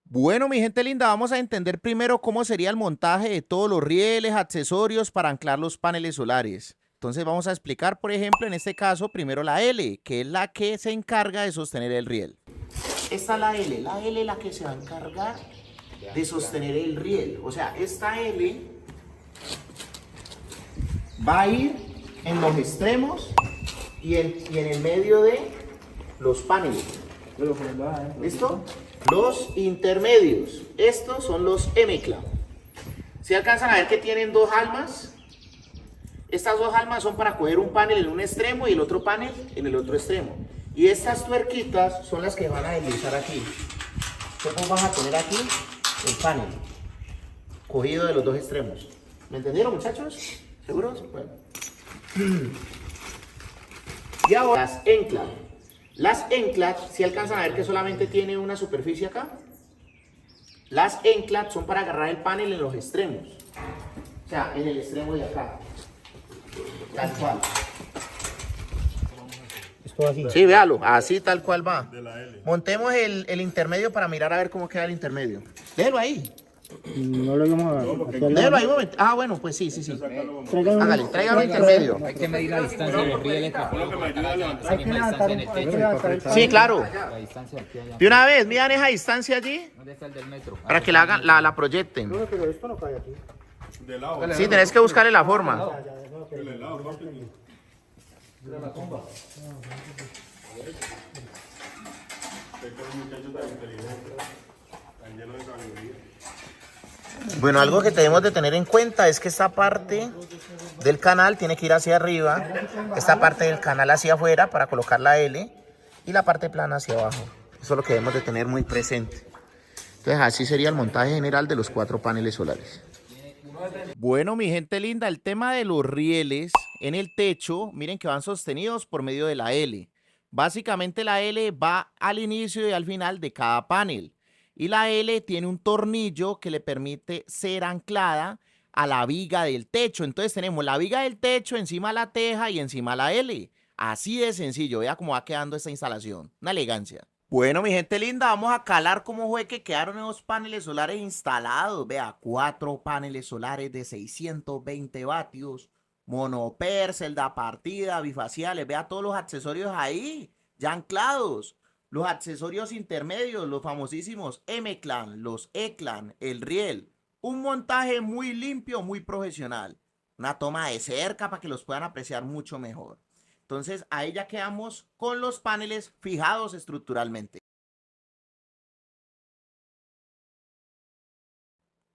Speaker 2: Bueno, mi gente linda, vamos a entender primero cómo sería el montaje de todos los rieles, accesorios para anclar los paneles solares. Entonces vamos a explicar, por ejemplo, en este caso, primero la L, que es la que se encarga de sostener el riel.
Speaker 1: Esta es la L es la que se va a encargar de sostener el riel. O sea, esta L va a ir en los extremos y en el medio de los paneles. ¿Listo? Los intermedios. Estos son los M-clamp. ¿Se alcanzan a ver que tienen 2 almas? Estas 2 almas son para coger un panel en un extremo y el otro panel en el otro extremo. Y estas tuerquitas son las que van a deslizar aquí. Entonces vas a poner aquí el panel cogido de los 2 extremos. ¿Me entendieron, muchachos? ¿Seguros? Bueno. Y ahora las enclas. Las enclas, si alcanzan a ver que solamente tiene una superficie acá. Las enclas son para agarrar el panel en los extremos. O sea, en el extremo de acá. Tal cual. Sí, véalo, así tal cual va. Montemos el intermedio para mirar a ver cómo queda el intermedio. Déjelo ahí.
Speaker 3: No lo vamos a hacer.
Speaker 1: Déjelo ahí un momento. Ah, bueno, pues sí. Hágale, tráigame el intermedio.
Speaker 4: Hay que medir la distancia de los rieles para poder colocar esa misma distancia en el techo.
Speaker 1: Sí, claro.
Speaker 4: La distancia aquí allá.
Speaker 1: De una vez, midan esa distancia allí
Speaker 4: ¿Dónde está el del metro?
Speaker 1: para que la hagan, la proyecten.
Speaker 3: No, pero esto no cae aquí.
Speaker 1: Sí, tenés que buscarle la forma. Bueno, algo que debemos de tener en cuenta es que esta parte del canal tiene que ir hacia arriba, esta parte del canal hacia afuera para colocar la L y la parte plana hacia abajo. Eso es lo que debemos de tener muy presente. Entonces así sería el montaje general de los 4 paneles solares.
Speaker 2: Bueno, mi gente linda, el tema de los rieles en el techo, miren que van sostenidos por medio de la L. Básicamente la L va al inicio y al final de cada panel. Y la L tiene un tornillo que le permite ser anclada a la viga del techo. Entonces tenemos la viga del techo, encima la teja y encima la L. Así de sencillo, vea cómo va quedando esta instalación. Una elegancia. Bueno, mi gente linda, vamos a calar cómo fue que quedaron esos paneles solares instalados. Vea, 4 paneles solares de 620 vatios, monoper, celda partida, bifaciales. Vea todos los accesorios ahí, ya anclados. Los accesorios intermedios, los famosísimos M-clamp, los E-clamp, el riel. Un montaje muy limpio, muy profesional. Una toma de cerca para que los puedan apreciar mucho mejor. Entonces, ahí ya quedamos con los paneles fijados estructuralmente.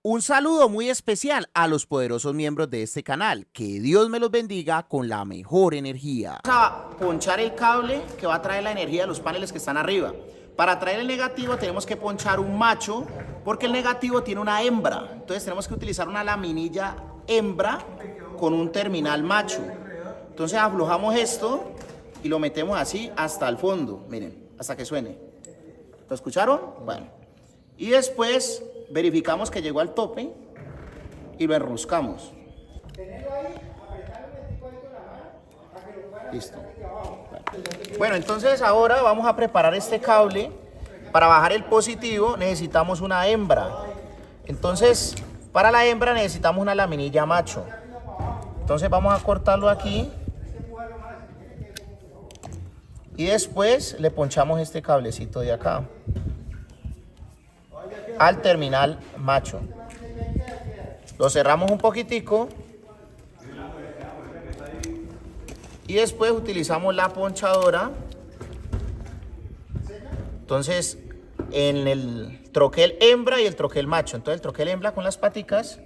Speaker 2: Un saludo muy especial a los poderosos miembros de este canal. Que Dios me los bendiga con la mejor energía.
Speaker 1: Vamos a ponchar el cable que va a traer la energía de los paneles que están arriba. Para traer el negativo tenemos que ponchar un macho porque el negativo tiene una hembra. Entonces tenemos que utilizar una laminilla hembra con un terminal macho. Entonces aflojamos esto y lo metemos así hasta el fondo, miren, hasta que suene. ¿Lo escucharon? Bueno. Y después verificamos que llegó al tope y lo enroscamos. Listo. Bueno, entonces ahora vamos a preparar este cable. Para bajar el positivo necesitamos una hembra. Entonces, para la hembra necesitamos una laminilla macho. Entonces vamos a cortarlo aquí. Y después le ponchamos este cablecito de acá al terminal macho. Lo cerramos un poquitico. Y después utilizamos la ponchadora. Entonces, en el troquel hembra y el troquel macho. Entonces, el troquel hembra con las paticas.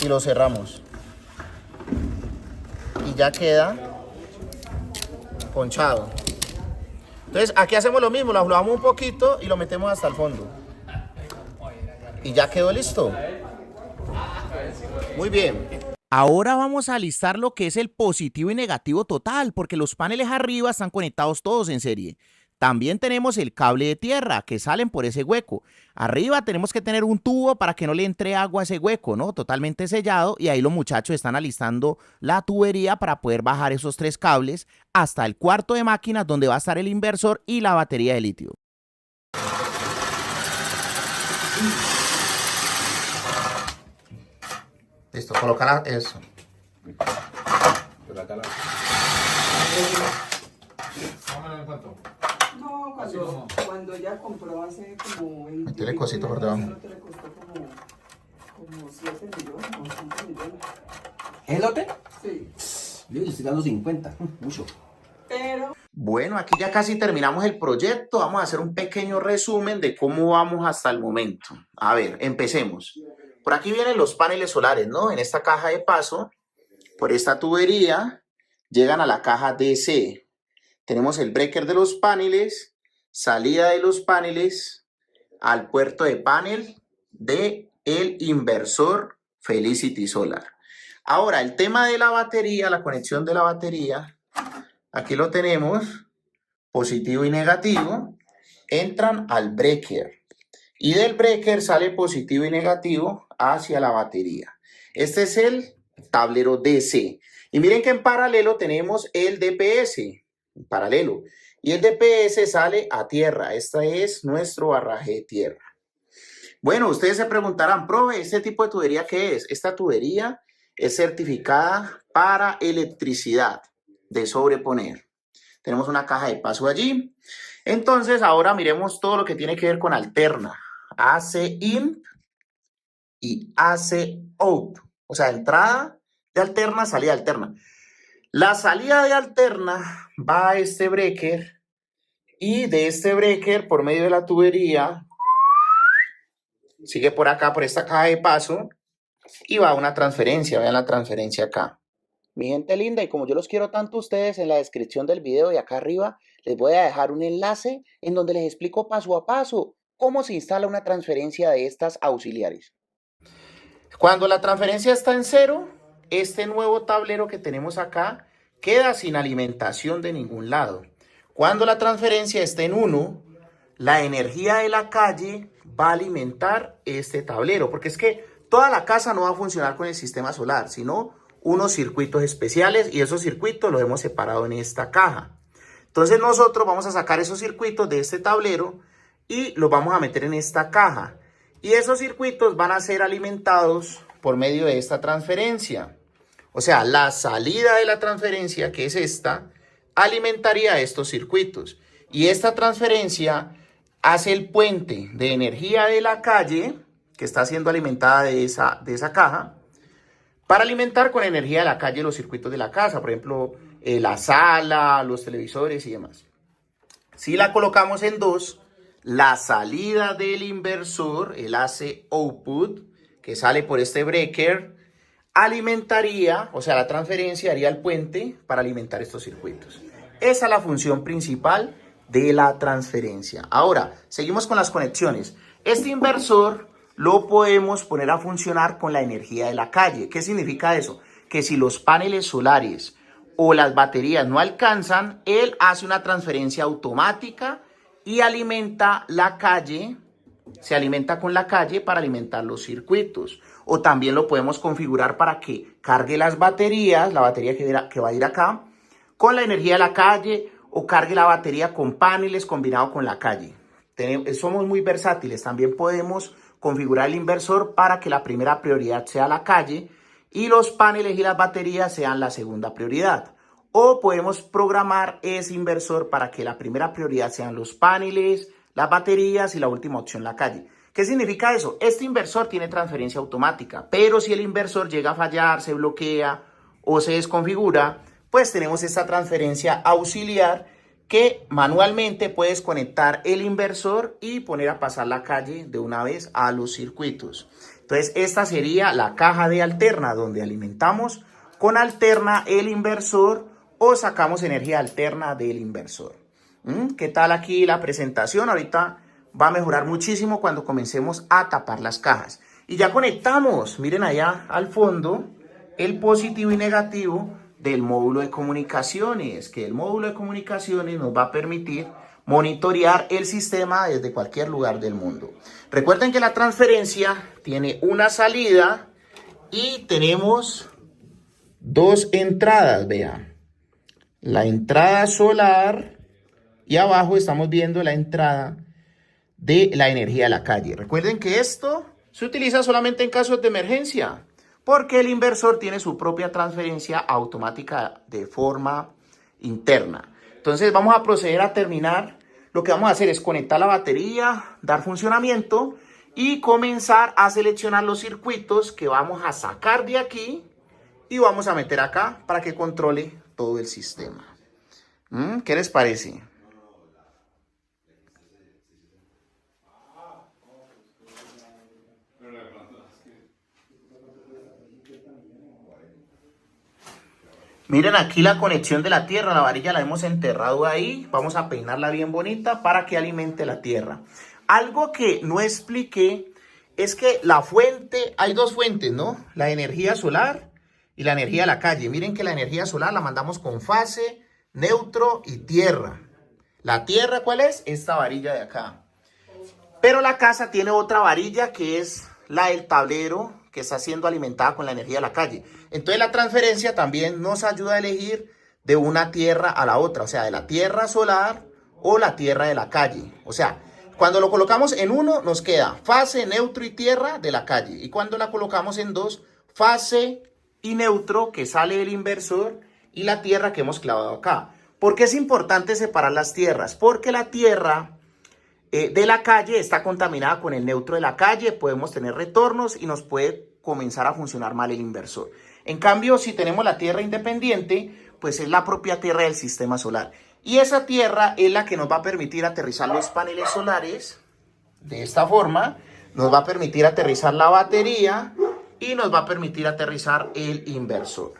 Speaker 1: Y lo cerramos. Y ya queda ponchado. Entonces, aquí hacemos lo mismo. Lo aflojamos un poquito y lo metemos hasta el fondo. Y ya quedó listo. Muy bien.
Speaker 2: Ahora vamos a listar lo que es el positivo y negativo total, porque los paneles arriba están conectados todos en serie. También tenemos el cable de tierra que salen por ese hueco. Arriba tenemos que tener un tubo para que no le entre agua a ese hueco, ¿no? Totalmente sellado, y ahí los muchachos están alistando la tubería para poder bajar esos 3 cables hasta el cuarto de máquinas donde va a estar el inversor y la batería de litio.
Speaker 1: Listo, colocar eso.
Speaker 5: No, cuando ella compró hace como 20
Speaker 1: Métele cosito por debajo.
Speaker 5: le costó como 7 millones o 5 millones.
Speaker 4: ¿Es el lote?
Speaker 5: Sí.
Speaker 4: Yo le estoy dando 50, mucho.
Speaker 5: Pero
Speaker 1: Bueno, aquí ya casi terminamos el proyecto. Vamos a hacer un pequeño resumen de cómo vamos hasta el momento. A ver, empecemos. Por aquí vienen los paneles solares, ¿no? En esta caja de paso, por esta tubería, llegan a la caja DC. Tenemos el breaker de los paneles, salida de los paneles al puerto de panel de el inversor Felicity Solar. Ahora, el tema de la batería, la conexión de la batería, aquí lo tenemos, positivo y negativo, entran al breaker. Y del breaker sale positivo y negativo hacia la batería. Este es el tablero DC. Y miren que en paralelo tenemos el DPS, en paralelo. Y el DPS sale a tierra. Este es nuestro barraje de tierra. Bueno, ustedes se preguntarán, profe, ¿este tipo de tubería qué es? Esta tubería es certificada para electricidad de sobreponer. Tenemos una caja de paso allí. Entonces, ahora miremos todo lo que tiene que ver con alterna. AC in y AC out. O sea, entrada de alterna, salida de alterna. La salida de alterna va a este breaker y de este breaker, por medio de la tubería, sigue por acá, por esta caja de paso y va a una transferencia. Vean la transferencia acá. Mi gente linda, y como yo los quiero tanto a ustedes, en la descripción del video y acá arriba les voy a dejar un enlace en donde les explico paso a paso cómo se instala una transferencia de estas auxiliares. Cuando la transferencia está en 0, este nuevo tablero que tenemos acá queda sin alimentación de ningún lado. Cuando la transferencia esté en 1, la energía de la calle va a alimentar este tablero, porque es que toda la casa no va a funcionar con el sistema solar, sino unos circuitos especiales, y esos circuitos los hemos separado en esta caja. Entonces nosotros vamos a sacar esos circuitos de este tablero y los vamos a meter en esta caja. Y esos circuitos van a ser alimentados por medio de esta transferencia. O sea, la salida de la transferencia, que es esta, alimentaría estos circuitos. Y esta transferencia hace el puente de energía de la calle, que está siendo alimentada de esa caja, para alimentar con energía de la calle los circuitos de la casa. Por ejemplo, la sala, los televisores y demás. Si la colocamos en 2, la salida del inversor, el AC output, que sale por este breaker, alimentaría, o sea, la transferencia haría el puente para alimentar estos circuitos. Esa es la función principal de la transferencia. Ahora, seguimos con las conexiones. Este inversor lo podemos poner a funcionar con la energía de la calle. ¿Qué significa eso? Que si los paneles solares o las baterías no alcanzan, él hace una transferencia automática y alimenta la calle, se alimenta con la calle para alimentar los circuitos. O también lo podemos configurar para que cargue las baterías, la batería que va a ir acá, con la energía de la calle, o cargue la batería con paneles combinado con la calle. Somos muy versátiles. También podemos configurar el inversor para que la primera prioridad sea la calle y los paneles y las baterías sean la segunda prioridad. O podemos programar ese inversor para que la primera prioridad sean los paneles, las baterías y la última opción la calle. ¿Qué significa eso? Este inversor tiene transferencia automática, pero si el inversor llega a fallar, se bloquea o se desconfigura, pues tenemos esta transferencia auxiliar que manualmente puedes conectar el inversor y poner a pasar la calle de una vez a los circuitos. Entonces, esta sería la caja de alterna, donde alimentamos con alterna el inversor o sacamos energía alterna del inversor. ¿Qué tal aquí la presentación? Ahorita va a mejorar muchísimo cuando comencemos a tapar las cajas. Y ya conectamos, miren allá al fondo, el positivo y negativo del módulo de comunicaciones, que el módulo de comunicaciones nos va a permitir monitorear el sistema desde cualquier lugar del mundo. Recuerden que la transferencia tiene una salida y tenemos dos entradas, vean. La entrada solar y abajo estamos viendo la entrada de la energía de la calle. Recuerden que esto se utiliza solamente en casos de emergencia, porque el inversor tiene su propia transferencia automática de forma interna. Entonces vamos a proceder a terminar. Lo que vamos a hacer es conectar la batería, dar funcionamiento y comenzar a seleccionar los circuitos que vamos a sacar de aquí y vamos a meter acá para que controle todo el sistema. ¿Qué les parece? Miren aquí la conexión de la tierra, la varilla la hemos enterrado ahí, vamos a peinarla bien bonita para que alimente la tierra. Algo que no expliqué es que la fuente, hay dos fuentes, ¿no? La energía solar y la energía de la calle. Miren que la energía solar la mandamos con fase, neutro y tierra. ¿La tierra cuál es? Esta varilla de acá. Pero la casa tiene otra varilla que es la del tablero, que está siendo alimentada con la energía de la calle. Entonces la transferencia también nos ayuda a elegir de una tierra a la otra, o sea, de la tierra solar o la tierra de la calle. O sea, cuando lo colocamos en uno nos queda fase, neutro y tierra de la calle. Y cuando la colocamos en dos, fase y neutro que sale del inversor y la tierra que hemos clavado acá. ¿Por qué es importante separar las tierras? Porque la tierra de la calle está contaminada con el neutro de la calle, podemos tener retornos y nos puede comenzar a funcionar mal el inversor. En cambio, si tenemos la tierra independiente, pues es la propia tierra del sistema solar. Y esa tierra es la que nos va a permitir aterrizar los paneles solares de esta forma, nos va a permitir aterrizar la batería y nos va a permitir aterrizar el inversor.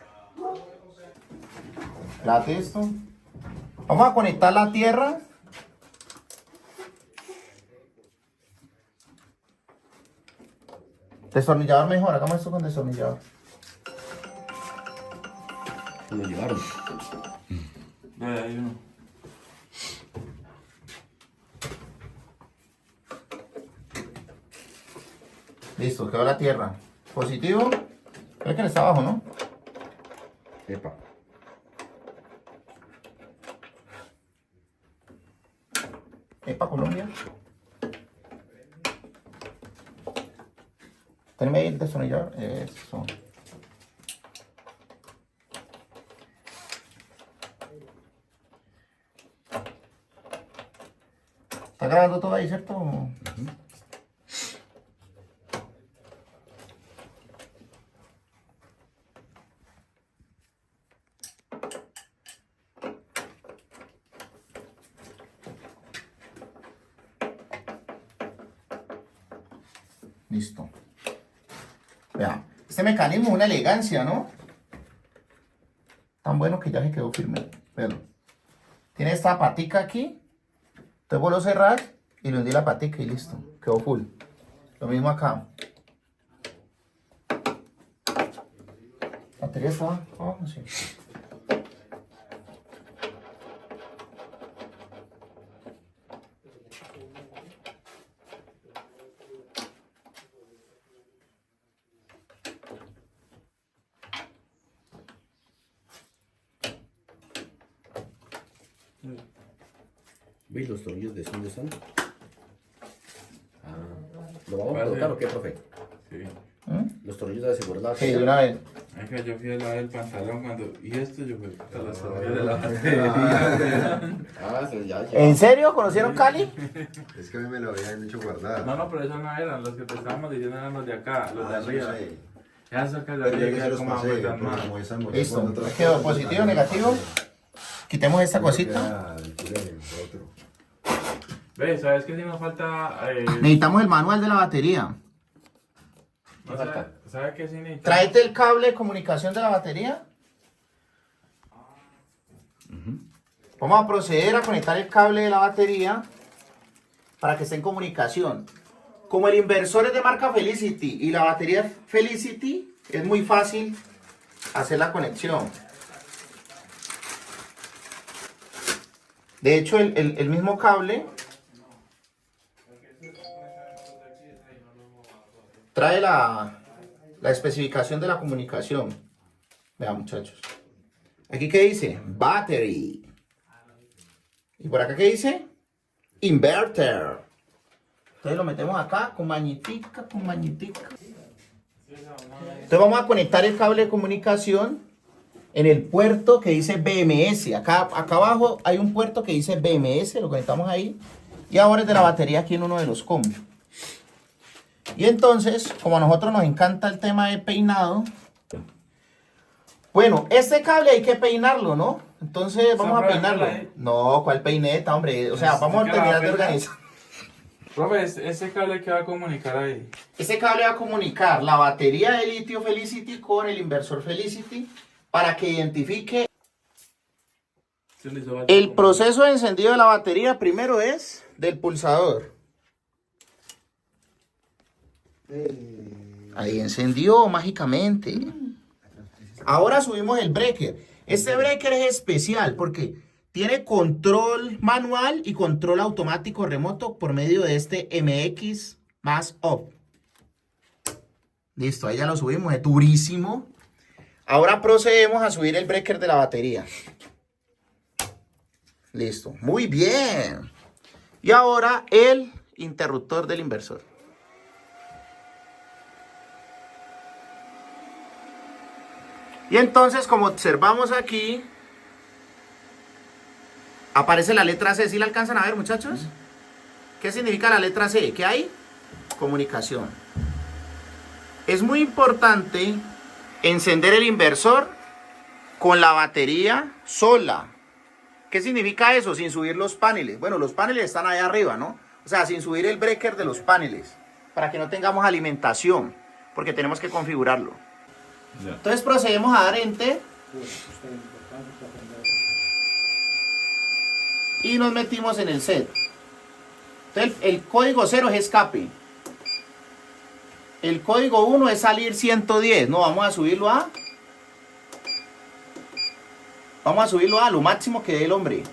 Speaker 1: Late esto. Vamos a conectar la tierra. Destornillador mejor, hagamos esto con destornillador.
Speaker 6: Lo llevaron.
Speaker 7: Hay uno.
Speaker 1: Listo, quedó la tierra. Positivo. Creo que está abajo, ¿no?
Speaker 6: Epa.
Speaker 1: Epa, Colombia. Tenme ahí el destornillador. Eso. ¿Está grabando todo ahí, cierto? Listo. Vean, este mecanismo es una elegancia, ¿no? Tan bueno que ya se quedó firme. Pero tiene esta patica aquí. Entonces vuelvo a cerrar y le hundí la patica y listo. Quedó full. Lo mismo acá. La batería está abajo, sí.
Speaker 6: ¿Veis los tornillos de dónde están? ¿Lo vamos a colocar o qué, profe?
Speaker 7: Sí.
Speaker 6: Los tornillos de la seguridad.
Speaker 1: Sí, de una vez.
Speaker 7: Es que yo fui a lavar el pantalón cuando... ¿Y esto? Yo fui a la salida de la batería.
Speaker 6: Ya.
Speaker 1: ¿En serio? ¿Conocieron Cali?
Speaker 8: Es que a mí me lo habían hecho guardar.
Speaker 7: No, pero esos no eran. Los que te estábamos diciendo eran los de acá, los de
Speaker 8: Eso
Speaker 7: arriba.
Speaker 8: sí.
Speaker 7: Ya saca la
Speaker 8: Pero yo que
Speaker 7: llegué
Speaker 8: se los
Speaker 7: como a
Speaker 8: pasé,
Speaker 7: vueltas
Speaker 8: pero
Speaker 7: más.
Speaker 8: como esa mujer
Speaker 1: Listo.
Speaker 8: cuando otra
Speaker 1: Quedó
Speaker 8: cosa,
Speaker 1: positivo, negativo. Quitemos esta cosita.
Speaker 8: queda el culero, otro.
Speaker 7: Ve, ¿sabes qué? Si nos falta...
Speaker 1: Necesitamos el manual de la batería.
Speaker 7: no, ¿sabes qué? Sí necesitamos?
Speaker 1: Tráete el cable de comunicación de la batería. Vamos a proceder a conectar el cable de la batería para que esté en comunicación. Como el inversor es de marca Felicity y la batería Felicity, es muy fácil hacer la conexión. De hecho, el mismo cable trae la especificación de la comunicación. Vean, muchachos. Aquí, ¿qué dice? Battery. Y por acá, ¿qué dice? Inverter. Entonces lo metemos acá con magnetica, con magnetica. Entonces vamos a conectar el cable de comunicación en el puerto que dice BMS. Acá abajo hay un puerto que dice BMS, lo conectamos ahí. Y ahora es de la batería aquí en uno de los combos. Y entonces, como a nosotros nos encanta el tema de peinado, bueno, este cable hay que peinarlo, ¿no? Entonces vamos a peinarlo. No, ¿cuál peineta, hombre? O sea, vamos a terminar de organizar.
Speaker 7: Profe, ese cable que va a comunicar ahí.
Speaker 1: Ese cable va a comunicar la batería de litio Felicity con el inversor Felicity para que identifique el proceso de encendido de la batería. Primero es del pulsador. Ahí encendió mágicamente. Ahora subimos el breaker. Este breaker es especial porque tiene control manual y control automático remoto por medio de este MX más off. Listo, ahí ya lo subimos, es durísimo. Ahora procedemos a subir el breaker de la batería. Listo, muy bien. Y ahora el interruptor del inversor. Y entonces, como observamos aquí, aparece la letra C. ¿Sí la alcanzan a ver, muchachos? ¿Qué significa la letra C? ¿Qué hay? Comunicación. Es muy importante encender el inversor con la batería sola. ¿Qué significa eso? Sin subir los paneles. Bueno, los paneles están allá arriba, ¿no? O sea, sin subir el breaker de los paneles, para que no tengamos alimentación, porque tenemos que configurarlo. Entonces procedemos a dar Enter. Y nos metimos en el set. Entonces el código 0 es escape. El código 1 es salir 110. No, vamos a subirlo a... Vamos a subirlo a lo máximo que dé el hombre.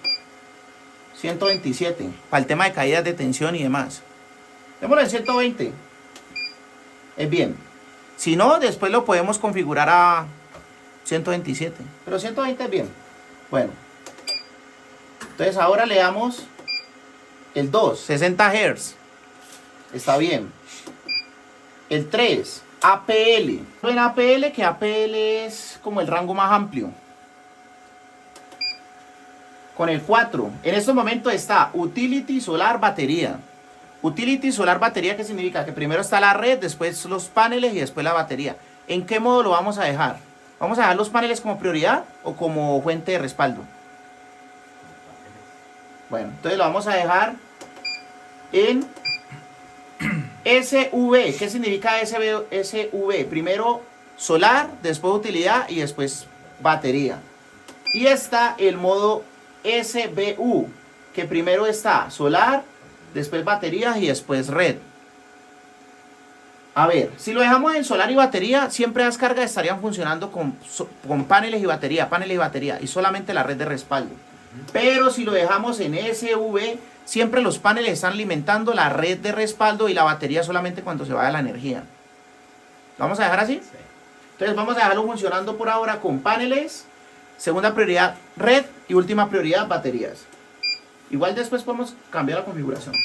Speaker 1: 127. Para el tema de caídas de tensión y demás. Démoslo en 120. Es bien. Si no, después lo podemos configurar a 127. Pero 120 es bien. Bueno. Entonces ahora le damos el 2, 60 Hz. Está bien. El 3, APL. En APL, que APL es como el rango más amplio. Con el 4, en estos momentos está Utility, Solar, Batería. Utility, Solar, Batería, ¿qué significa? Que primero está la red, después los paneles y después la batería. ¿En qué modo lo vamos a dejar? ¿Vamos a dejar los paneles como prioridad o como fuente de respaldo? Bueno, entonces lo vamos a dejar en SV. ¿Qué significa SV? Primero solar, después utilidad y después batería. Y está el modo SBU, que primero está solar, después baterías y después red. A ver, si lo dejamos en solar y batería, siempre las cargas estarían funcionando con paneles y batería, y solamente la red de respaldo. Pero si lo dejamos en SV, siempre los paneles están alimentando la red de respaldo y la batería solamente cuando se vaya la energía. ¿Lo vamos a dejar así? Sí. Entonces vamos a dejarlo funcionando por ahora con paneles, segunda prioridad red y última prioridad baterías. Igual después podemos cambiar la configuración.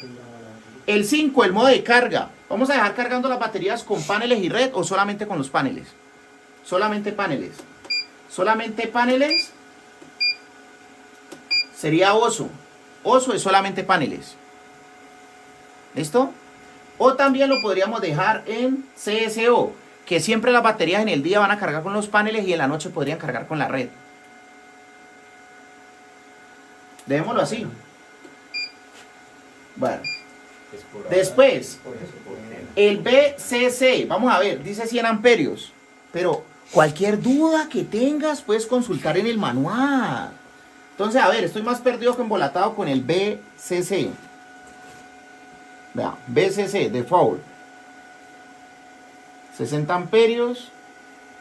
Speaker 1: El 5, el modo de carga. ¿Vamos a dejar cargando las baterías con paneles y red o solamente con los paneles? Solamente paneles. Solamente paneles sería OSO. OSO es solamente paneles. ¿Listo? O también lo podríamos dejar en CSO, que siempre las baterías en el día van a cargar con los paneles y en la noche podrían cargar con la red. Dejémoslo así. Bueno. Después, el BCC, vamos a ver, dice 100 amperios. Pero cualquier duda que tengas puedes consultar en el manual. Entonces, a ver, estoy más perdido que embolatado con el BCC. Vea, BCC, default. 60 amperios.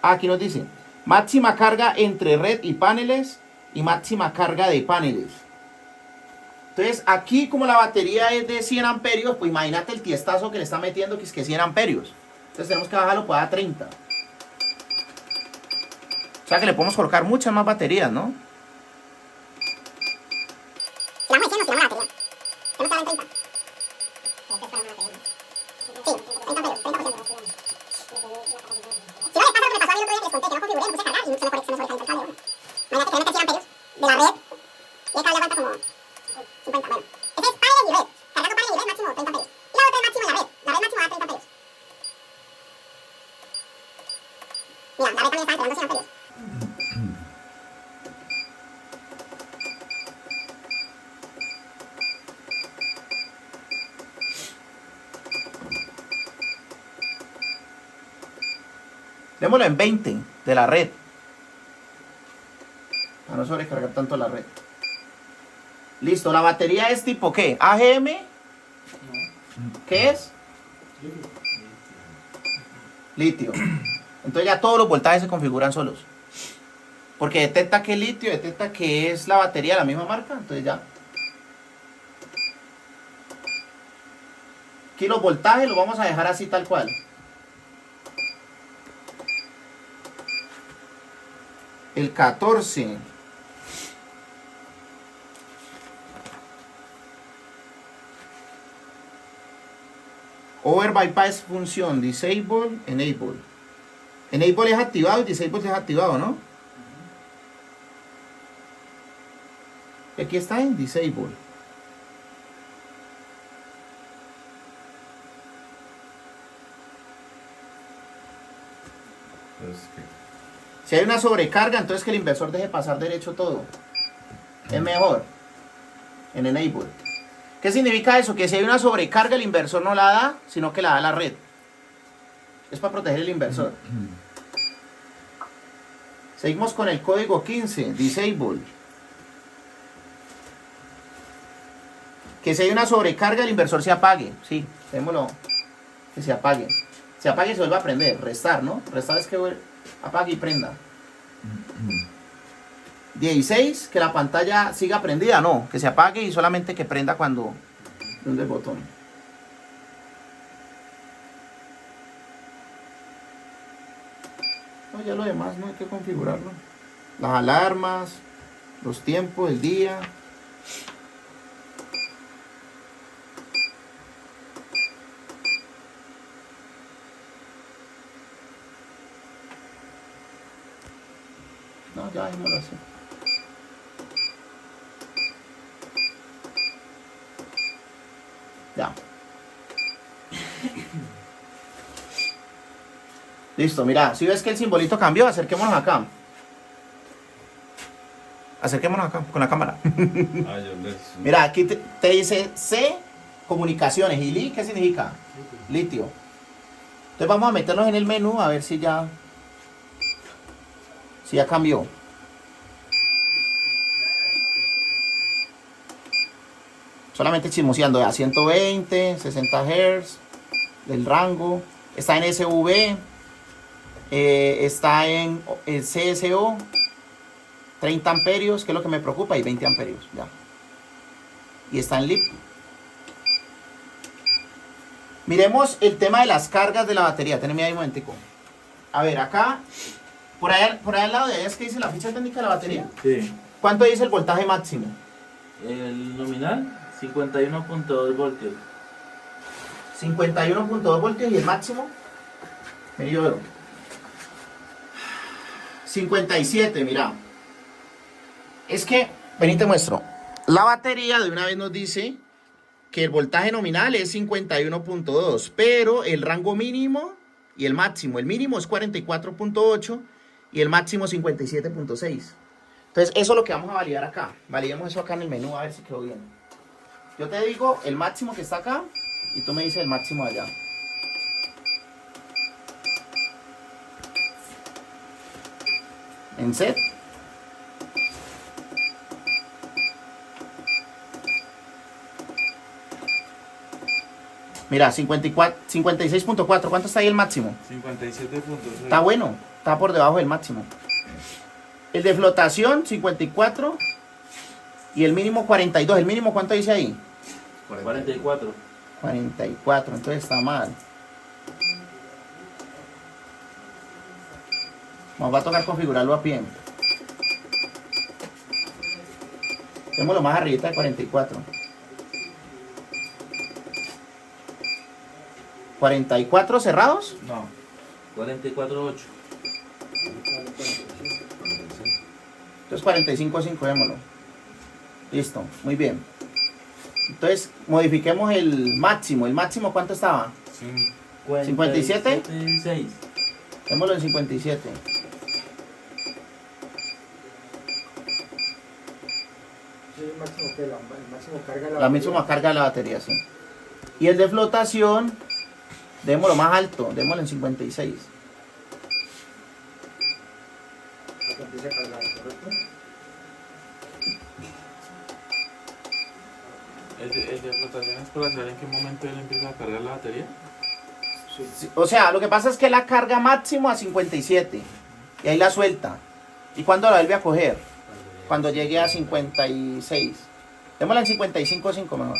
Speaker 1: Aquí nos dice,
Speaker 2: Máxima carga entre red y paneles y máxima carga de paneles. Entonces, aquí como la batería es de 100 amperios, pues imagínate el tiestazo que le está metiendo, que es que 100 amperios. Entonces tenemos que bajarlo pues a 30. O sea que le podemos colocar muchas más baterías, ¿no? Démoslo en 20 de la red. Para no sobrecargar tanto la red. Listo, la batería es tipo ¿qué? ¿AGM? ¿Qué es? Litio. Entonces ya todos los voltajes se configuran solos. Porque detecta que es litio, detecta que es la batería de la misma marca. Entonces ya. Aquí los voltajes los vamos a dejar así tal cual. El 14. Over bypass función. Disable, enable. Enable es activado y disable es desactivado, ¿no? Aquí está en disable. Si hay una sobrecarga, entonces que el inversor deje pasar derecho todo. Es mejor. En enable. ¿Qué significa eso? Que si hay una sobrecarga, el inversor no la da, sino que la da la red. Es para proteger el inversor. Seguimos con el código 15. Disable. Que si hay una sobrecarga, el inversor se apague. Sí, démoslo. Que se apague. Se apague y se vuelve a prender. Restar, ¿no? Restar es que apague y prenda. 16, que la pantalla siga prendida, no, que se apague y solamente que prenda cuando prende el botón. No, ya lo demás no hay que configurarlo. Las alarmas, los tiempos, el día. No, ya no lo sé. Ya. Listo, mira, si ves que el simbolito cambió, acerquémonos acá. Acerquémonos acá con la cámara. Mira, aquí te dice C, comunicaciones. ¿Y LI qué significa? Litio. Entonces vamos a meternos en el menú a ver si ya cambió. Solamente chismoseando a 120, 60 Hz, del rango. Está en SV, está en CSO, 30 amperios, que es lo que me preocupa, y 20 amperios, ya. Y está en LIP. Miremos el tema de las cargas de la batería. Teneme ahí un momentico. A ver, acá, por allá al lado de allá es que dice la ficha técnica de la batería.
Speaker 7: Sí.
Speaker 2: ¿Cuánto dice el voltaje máximo?
Speaker 9: El nominal, 51.2 voltios.
Speaker 2: 51.2 voltios y el máximo. Yo veo. 57, mira. Es que, vení te muestro. La batería de una vez nos dice que el voltaje nominal es 51.2, pero el rango mínimo y el máximo. El mínimo es 44.8 y el máximo 57.6. Entonces, eso es lo que vamos a validar acá. Validemos eso acá en el menú a ver si quedó bien. Yo te digo el máximo que está acá y tú me dices el máximo allá. En set. Mira, 56.4. ¿Cuánto está ahí el máximo?
Speaker 7: 57.6.
Speaker 2: Está bueno. Está por debajo del máximo.
Speaker 1: El de flotación, 54. Y el mínimo, 42. ¿El mínimo cuánto dice ahí?
Speaker 9: 44.
Speaker 1: 44, entonces está mal. Nos va a tocar configurarlo a pie. Démoslo más arriba de 44. 44 cerrados.
Speaker 9: No. 44.8.
Speaker 1: Entonces 45.5, démoslo. Listo, muy bien. Entonces modifiquemos el máximo. ¿El máximo cuánto estaba? 57.
Speaker 9: 6.
Speaker 1: Démoslo en 57.
Speaker 3: El máximo que el máximo carga
Speaker 1: La misma carga de la batería, sí. Y el de flotación, démoslo más alto, démoslo en 56.
Speaker 3: para que empiece a cargar, ¿correcto?
Speaker 7: ¿El de flotación es para saber en qué momento él empieza a cargar la batería?
Speaker 1: Sí, o sea, lo que pasa es que la carga máximo a 57 y ahí la suelta. ¿Y cuándo la vuelve a coger? Cuando llegue a 56. Démosla en 55.5 mejor.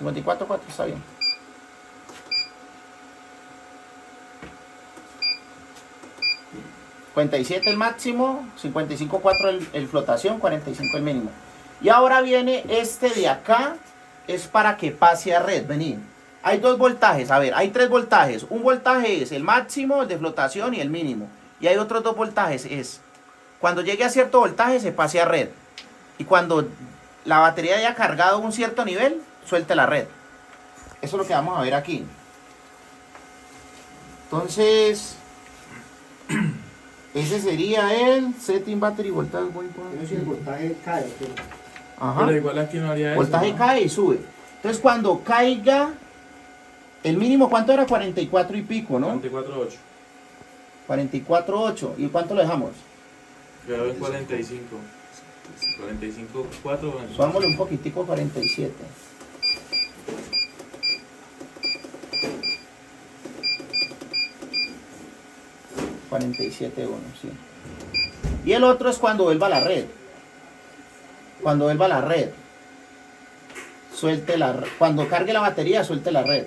Speaker 1: 54.4 está bien. $57 el máximo, 55.4 el flotación, 45 el mínimo. Y ahora viene este de acá, es para que pase a red. Venid. Hay dos voltajes, a ver, hay tres voltajes. Un voltaje es el máximo, el de flotación y el mínimo. Y hay otros dos voltajes, es cuando llegue a cierto voltaje se pase a red. Y cuando la batería haya cargado un cierto nivel, suelte la red. Eso es lo que vamos a ver aquí. Entonces, ese sería el setting battery voltage.
Speaker 3: Pero si el voltaje cae, pero
Speaker 1: Ajá.
Speaker 7: Pero igual aquí no haría eso.
Speaker 1: Voltaje
Speaker 7: ¿no?
Speaker 1: cae y sube. Entonces cuando caiga, el mínimo, ¿cuánto era? 44 y pico, ¿no?
Speaker 7: 44.8.
Speaker 1: 44.8. ¿Y cuánto lo dejamos?
Speaker 7: Quedó en 45. 45.4.
Speaker 1: Subámosle un poquitico, 47. $47.1, sí. Y el otro es cuando vuelva a la red. Cuando vuelva a la red. Suelte la red. Cuando cargue la batería, suelte la red.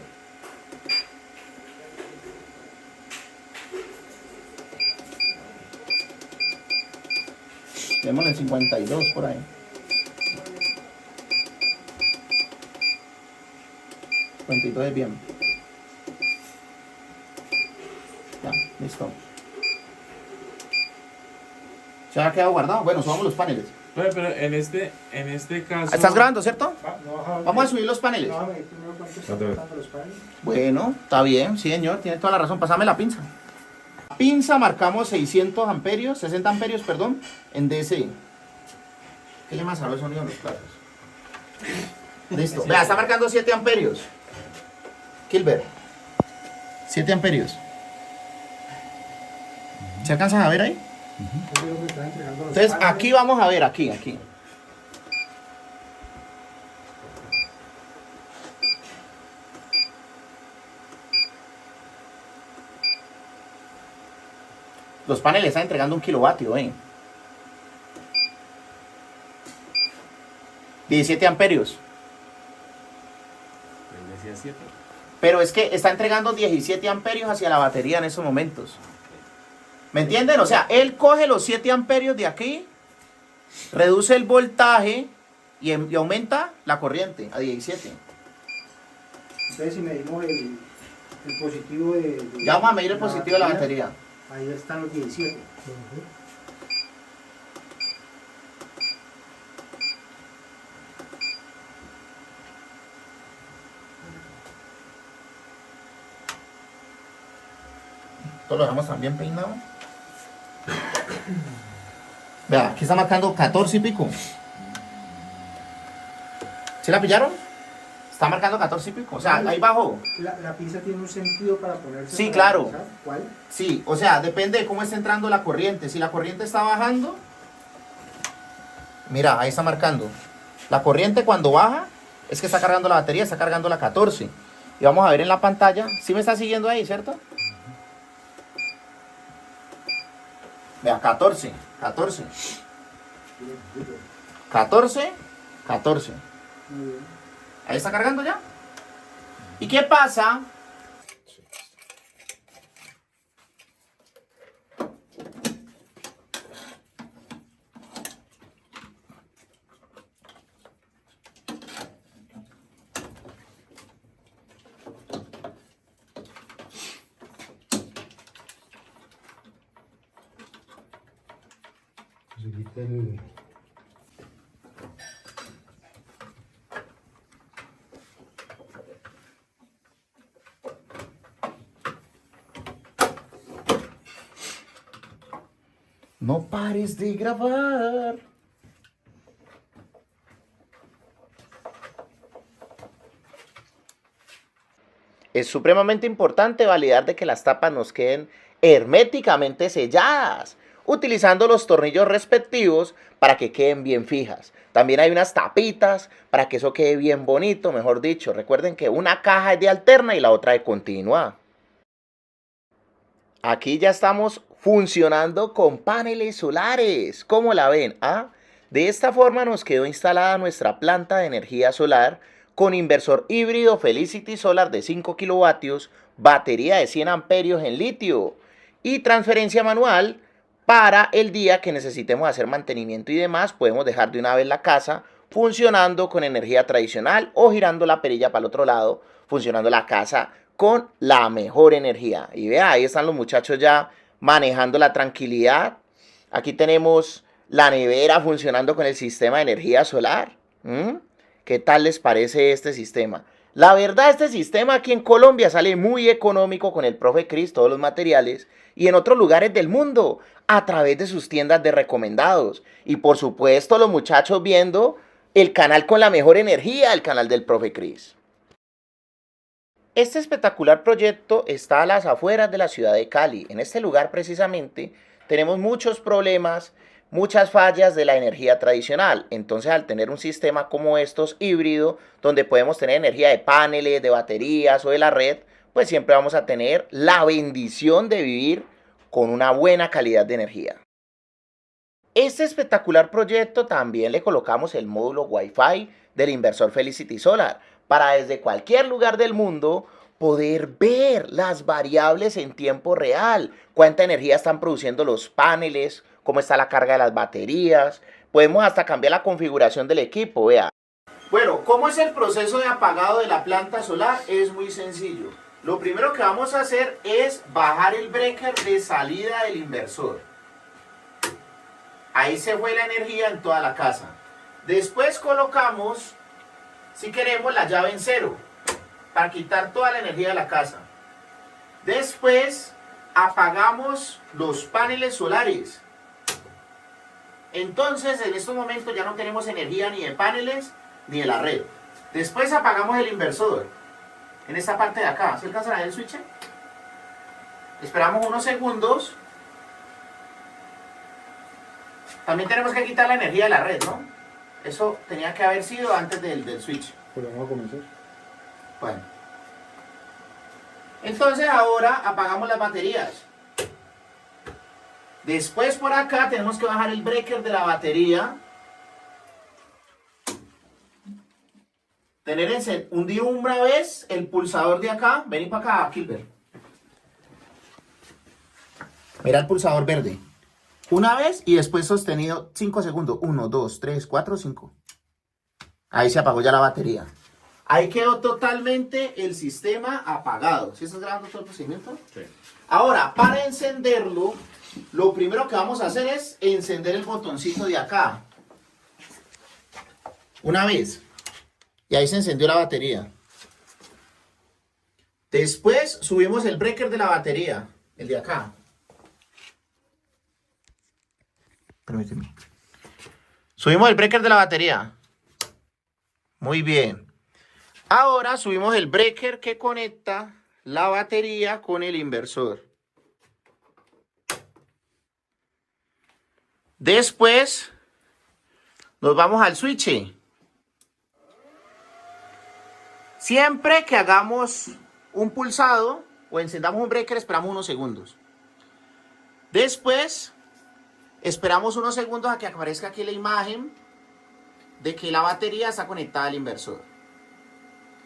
Speaker 1: Démosle en 52 por ahí. 52 es bien. Ya, listo. ¿Se ha quedado guardado? Bueno, subamos los paneles.
Speaker 7: Pero en este caso.
Speaker 1: ¿Estás grabando, cierto?
Speaker 3: no baja.
Speaker 1: Vamos a subir los paneles.
Speaker 3: No, primero cuánto están costando los paneles.
Speaker 1: Bueno, está bien, sí, señor, tiene toda la razón. Pásame la pinza. La pinza marcamos 600 amperios, 60 amperios, perdón, en DC. ¿Qué le más sabe el sonido de los platos? Listo. Vea, está marcando 7 amperios. Kilber. 7 amperios. ¿Se alcanzan a ver ahí?
Speaker 3: Eso es lo que están entregando los
Speaker 1: Entonces,
Speaker 3: paneles.
Speaker 1: aquí vamos a ver, aquí. Los paneles están entregando 1 kilovatio, 17 amperios. Pero es que está entregando 17 amperios hacia la batería en esos momentos. ¿Me entienden? O sea, él coge los 7 amperios de aquí, reduce el voltaje y aumenta la corriente a 17.
Speaker 3: Entonces, si medimos el positivo de
Speaker 1: Ya vamos a medir el positivo de la batería.
Speaker 3: Ahí están los 17.
Speaker 1: Esto lo dejamos también peinado. Vea, aquí está marcando 14 y pico. ¿Sí la pillaron? Está marcando 14 y pico. O sea, ahí bajó.
Speaker 3: La pinza tiene un sentido para ponerse.
Speaker 1: Sí,
Speaker 3: para
Speaker 1: claro.
Speaker 3: revisar. ¿Cuál?
Speaker 1: Sí, o sea, depende de cómo está entrando la corriente. Si la corriente está bajando, mira, ahí está marcando. La corriente cuando baja es que está cargando la batería, está cargando la 14. Y vamos a ver en la pantalla. ¿Sí me está siguiendo ahí, cierto? Vea, 14, 14. 14, 14. Ahí está cargando ya. ¿Y qué pasa?
Speaker 3: Se quita el...
Speaker 1: No pares de grabar. Es supremamente importante validar de que las tapas nos queden herméticamente selladas, utilizando los tornillos respectivos para que queden bien fijas. También hay unas tapitas para que eso quede bien bonito, mejor dicho. Recuerden que una caja es de alterna y la otra de continua. Aquí ya estamos funcionando con paneles solares. ¿Cómo la ven? De esta forma nos quedó instalada nuestra planta de energía solar con inversor híbrido Felicity Solar de 5 kilovatios, batería de 100 amperios en litio y transferencia manual. Para el día que necesitemos hacer mantenimiento y demás, podemos dejar de una vez la casa funcionando con energía tradicional o girando la perilla para el otro lado, funcionando la casa con la mejor energía. Y vea, ahí están los muchachos ya manejando la tranquilidad. Aquí tenemos la nevera funcionando con el sistema de energía solar. ¿Qué tal les parece este sistema? La verdad, este sistema aquí en Colombia sale muy económico con el Profe Cris, todos los materiales, y en otros lugares del mundo, a través de sus tiendas de recomendados. Y por supuesto, los muchachos viendo el canal con la mejor energía, el canal del Profe Cris. Este espectacular proyecto está a las afueras de la ciudad de Cali. En este lugar precisamente tenemos muchos problemas, muchas fallas de la energía tradicional. Entonces, al tener un sistema como estos híbrido, donde podemos tener energía de paneles, de baterías o de la red, pues siempre vamos a tener la bendición de vivir con una buena calidad de energía. Este espectacular proyecto también le colocamos el módulo Wi-Fi del inversor Felicity Solar, para desde cualquier lugar del mundo poder ver las variables en tiempo real, cuánta energía están produciendo los paneles, cómo está la carga de las baterías. Podemos hasta cambiar la configuración del equipo, vea. Bueno, ¿cómo es el proceso de apagado de la planta solar? Es muy sencillo. Lo primero que vamos a hacer es bajar el breaker de salida del inversor. Ahí se fue la energía en toda la casa. Después colocamos, si queremos, la llave en cero para quitar toda la energía de la casa. Después apagamos los paneles solares. Entonces, en estos momentos ya no tenemos energía ni de paneles ni de la red. Después apagamos el inversor. En esta parte de acá, ¿se alcanza a ver el switch? Esperamos unos segundos. También tenemos que quitar la energía de la red, ¿no? Eso tenía que haber sido antes del switch.
Speaker 3: Pues vamos a comenzar.
Speaker 1: Bueno. Entonces ahora apagamos las baterías. Después por acá tenemos que bajar el breaker de la batería. Hundir una vez el pulsador de acá. Vení para acá, Kilber. Mira el pulsador verde. Una vez y después sostenido 5 segundos. 1, 2, 3, 4, 5. Ahí se apagó ya la batería. Ahí quedó totalmente el sistema apagado. ¿Sí estás grabando todo el procedimiento?
Speaker 7: Sí.
Speaker 1: Ahora, para encenderlo, lo primero que vamos a hacer es encender el botoncito de acá. Una vez. Y ahí se encendió la batería. Después subimos el breaker de la batería. El de acá. Permíteme. Subimos el breaker de la batería. Muy bien. Ahora subimos el breaker que conecta la batería con el inversor. Después nos vamos al switch. Siempre que hagamos un pulsado o encendamos un breaker, esperamos unos segundos. Después Esperamos unos segundos a que aparezca aquí la imagen de que la batería está conectada al inversor.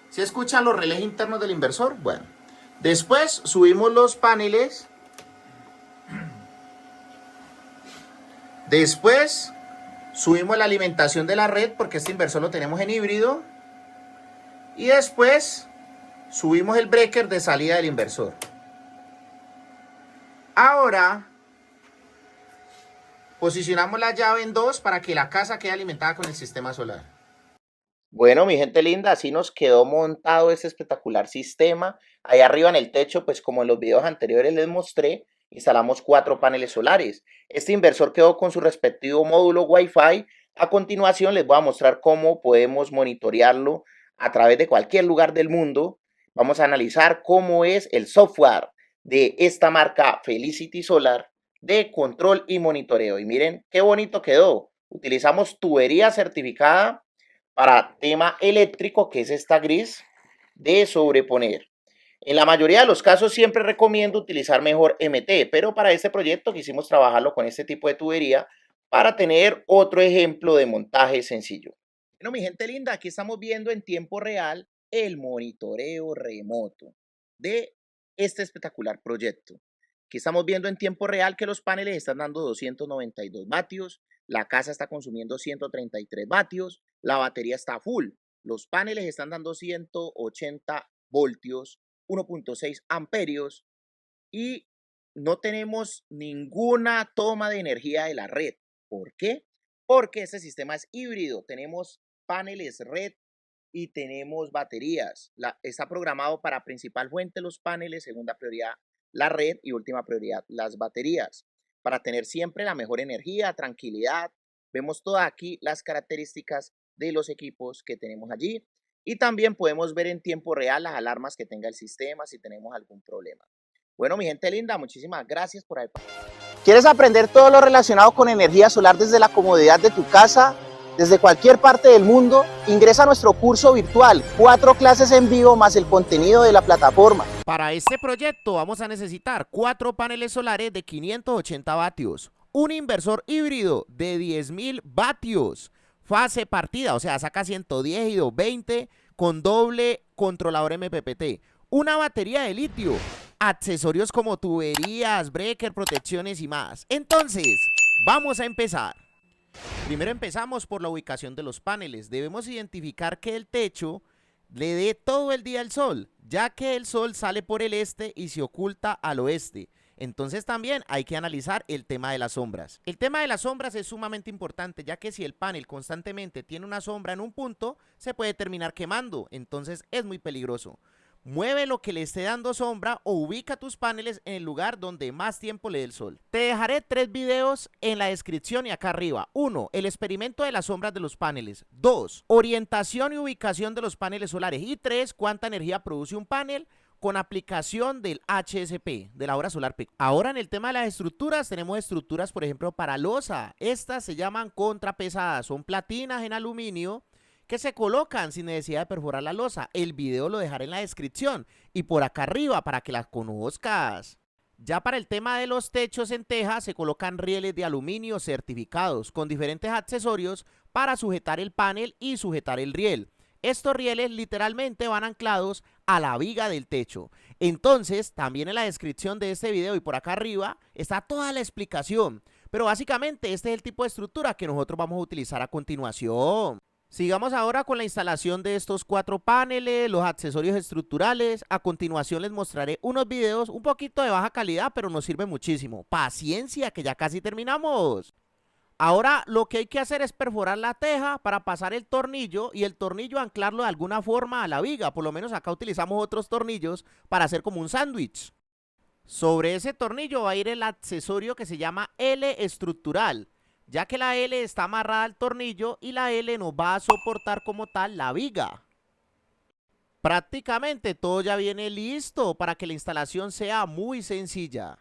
Speaker 1: ¿Sí escuchan los relés internos del inversor? Bueno, después subimos los paneles. Después subimos la alimentación de la red porque este inversor lo tenemos en híbrido. Y después subimos el breaker de salida del inversor. Ahora posicionamos la llave en 2 para que la casa quede alimentada con el sistema solar. Bueno, mi gente linda, así nos quedó montado este espectacular sistema. Ahí arriba en el techo, pues como en los videos anteriores les mostré, instalamos 4 paneles solares. Este inversor quedó con su respectivo módulo Wi-Fi. A continuación les voy a mostrar cómo podemos monitorearlo a través de cualquier lugar del mundo. Vamos a analizar cómo es el software de esta marca Felicity Solar de control y monitoreo. Y miren qué bonito quedó. Utilizamos tubería certificada para tema eléctrico, que es esta gris, de sobreponer. En la mayoría de los casos siempre recomiendo utilizar mejor MT, pero para este proyecto quisimos trabajarlo con este tipo de tubería para tener otro ejemplo de montaje sencillo. Bueno, mi gente linda, aquí estamos viendo en tiempo real el monitoreo remoto de este espectacular proyecto. Aquí estamos viendo en tiempo real que los paneles están dando 292 vatios, la casa está consumiendo 133 vatios, la batería está full, los paneles están dando 180 voltios, 1.6 amperios y no tenemos ninguna toma de energía de la red. ¿Por qué? Porque este sistema es híbrido, tenemos paneles red y tenemos baterías. Está programado para principal fuente los paneles, segunda prioridad la red y última prioridad las baterías. Para tener siempre la mejor energía, tranquilidad. Vemos todas aquí las características de los equipos que tenemos allí. Y también podemos ver en tiempo real las alarmas que tenga el sistema si tenemos algún problema. Bueno, mi gente linda, muchísimas gracias por haber pasado. ¿Quieres aprender todo lo relacionado con energía solar desde la comodidad de tu casa? Desde cualquier parte del mundo, ingresa a nuestro curso virtual, 4 clases en vivo más el contenido de la plataforma.
Speaker 2: Para este proyecto vamos a necesitar 4 paneles solares de 580 vatios, un inversor híbrido de 10.000 vatios, fase partida, o sea, saca 110 y 220 con doble controlador MPPT, una batería de litio, accesorios como tuberías, breaker, protecciones y más. Entonces, vamos a empezar. Primero empezamos por la ubicación de los paneles. Debemos identificar que el techo le dé todo el día el sol, ya que el sol sale por el este y se oculta al oeste. Entonces también hay que analizar el tema de las sombras. El tema de las sombras es sumamente importante, ya que si el panel constantemente tiene una sombra en un punto, se puede terminar quemando. Entonces es muy peligroso. Mueve lo que le esté dando sombra o ubica tus paneles en el lugar donde más tiempo le dé el sol. Te dejaré 3 videos en la descripción y acá arriba. 1. El experimento de las sombras de los paneles. 2. Orientación y ubicación de los paneles solares. Y 3. Cuánta energía produce un panel con aplicación del HSP, de la hora solar peak. Ahora en el tema de las estructuras, tenemos estructuras, por ejemplo, para losa. Estas se llaman contrapesadas. Son platinas en aluminio que se colocan sin necesidad de perforar la losa. El video lo dejaré en la descripción y por acá arriba para que las conozcas. Ya para el tema de los techos en teja se colocan rieles de aluminio certificados con diferentes accesorios para sujetar el panel y sujetar el riel. Estos rieles literalmente van anclados a la viga del techo. Entonces también en la descripción de este video y por acá arriba está toda la explicación. Pero básicamente este es el tipo de estructura que nosotros vamos a utilizar a continuación. Sigamos ahora con la instalación de estos 4 paneles, los accesorios estructurales. A continuación les mostraré unos videos un poquito de baja calidad, pero nos sirve muchísimo. Paciencia, que ya casi terminamos. Ahora lo que hay que hacer es perforar la teja para pasar el tornillo y el tornillo anclarlo de alguna forma a la viga. Por lo menos acá utilizamos otros tornillos para hacer como un sándwich. Sobre ese tornillo va a ir el accesorio que se llama L estructural, ya que la L está amarrada al tornillo y la L nos va a soportar como tal la viga. Prácticamente todo ya viene listo para que la instalación sea muy sencilla.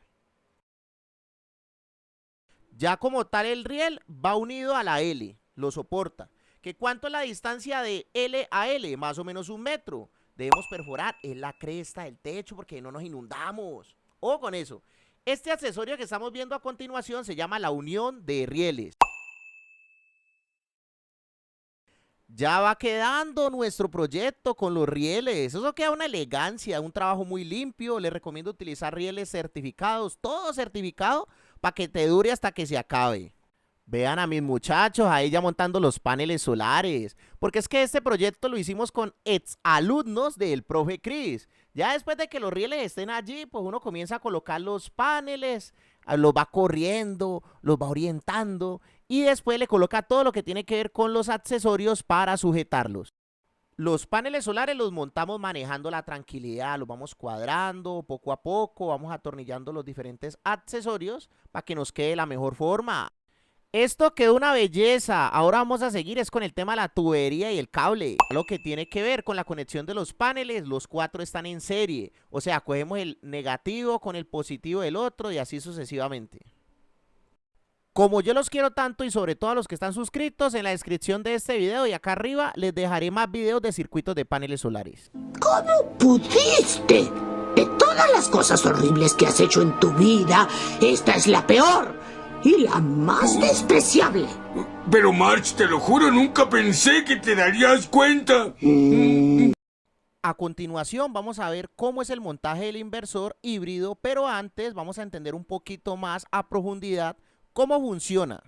Speaker 2: Ya como tal el riel va unido a la L, lo soporta. ¿Que cuánto es la distancia de L a L? Más o menos 1 metro. Debemos perforar en la cresta del techo porque no nos inundamos. Ojo con eso. Este accesorio que estamos viendo a continuación se llama la unión de rieles. Ya va quedando nuestro proyecto con los rieles. Eso queda una elegancia, un trabajo muy limpio. Les recomiendo utilizar rieles certificados, todo certificado, para que te dure hasta que se acabe. Vean a mis muchachos ahí ya montando los paneles solares. Porque es que este proyecto lo hicimos con exalumnos del profe Cris. Ya después de que los rieles estén allí, pues uno comienza a colocar los paneles, los va corriendo, los va orientando y después le coloca todo lo que tiene que ver con los accesorios para sujetarlos. Los paneles solares los montamos manejando la tranquilidad, los vamos cuadrando poco a poco, vamos atornillando los diferentes accesorios para que nos quede de la mejor forma. Esto quedó una belleza. Ahora vamos a seguir es con el tema de la tubería y el cable. Lo que tiene que ver con la conexión de los paneles, los 4 están en serie. O sea, cogemos el negativo con el positivo del otro y así sucesivamente. Como yo los quiero tanto y sobre todo a los que están suscritos, en la descripción de este video y acá arriba les dejaré más videos de circuitos de paneles solares.
Speaker 10: ¿Cómo pudiste? De todas las cosas horribles que has hecho en tu vida, esta es la peor. Y la más despreciable.
Speaker 11: Pero Marge, te lo juro, nunca pensé que te darías cuenta.
Speaker 2: A continuación vamos a ver cómo es el montaje del inversor híbrido, pero antes vamos a entender un poquito más a profundidad cómo funciona.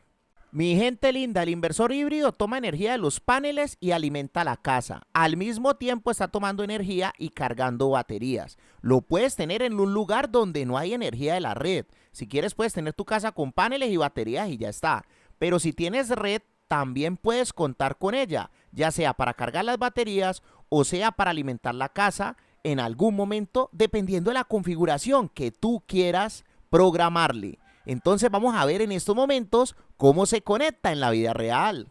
Speaker 2: Mi gente linda, el inversor híbrido toma energía de los paneles y alimenta la casa. Al mismo tiempo está tomando energía y cargando baterías. Lo puedes tener en un lugar donde no hay energía de la red. Si quieres puedes tener tu casa con paneles y baterías y ya está. Pero si tienes red, también puedes contar con ella, ya sea para cargar las baterías o sea para alimentar la casa en algún momento, dependiendo de la configuración que tú quieras programarle. Entonces vamos a ver en estos momentos cómo se conecta en la vida real.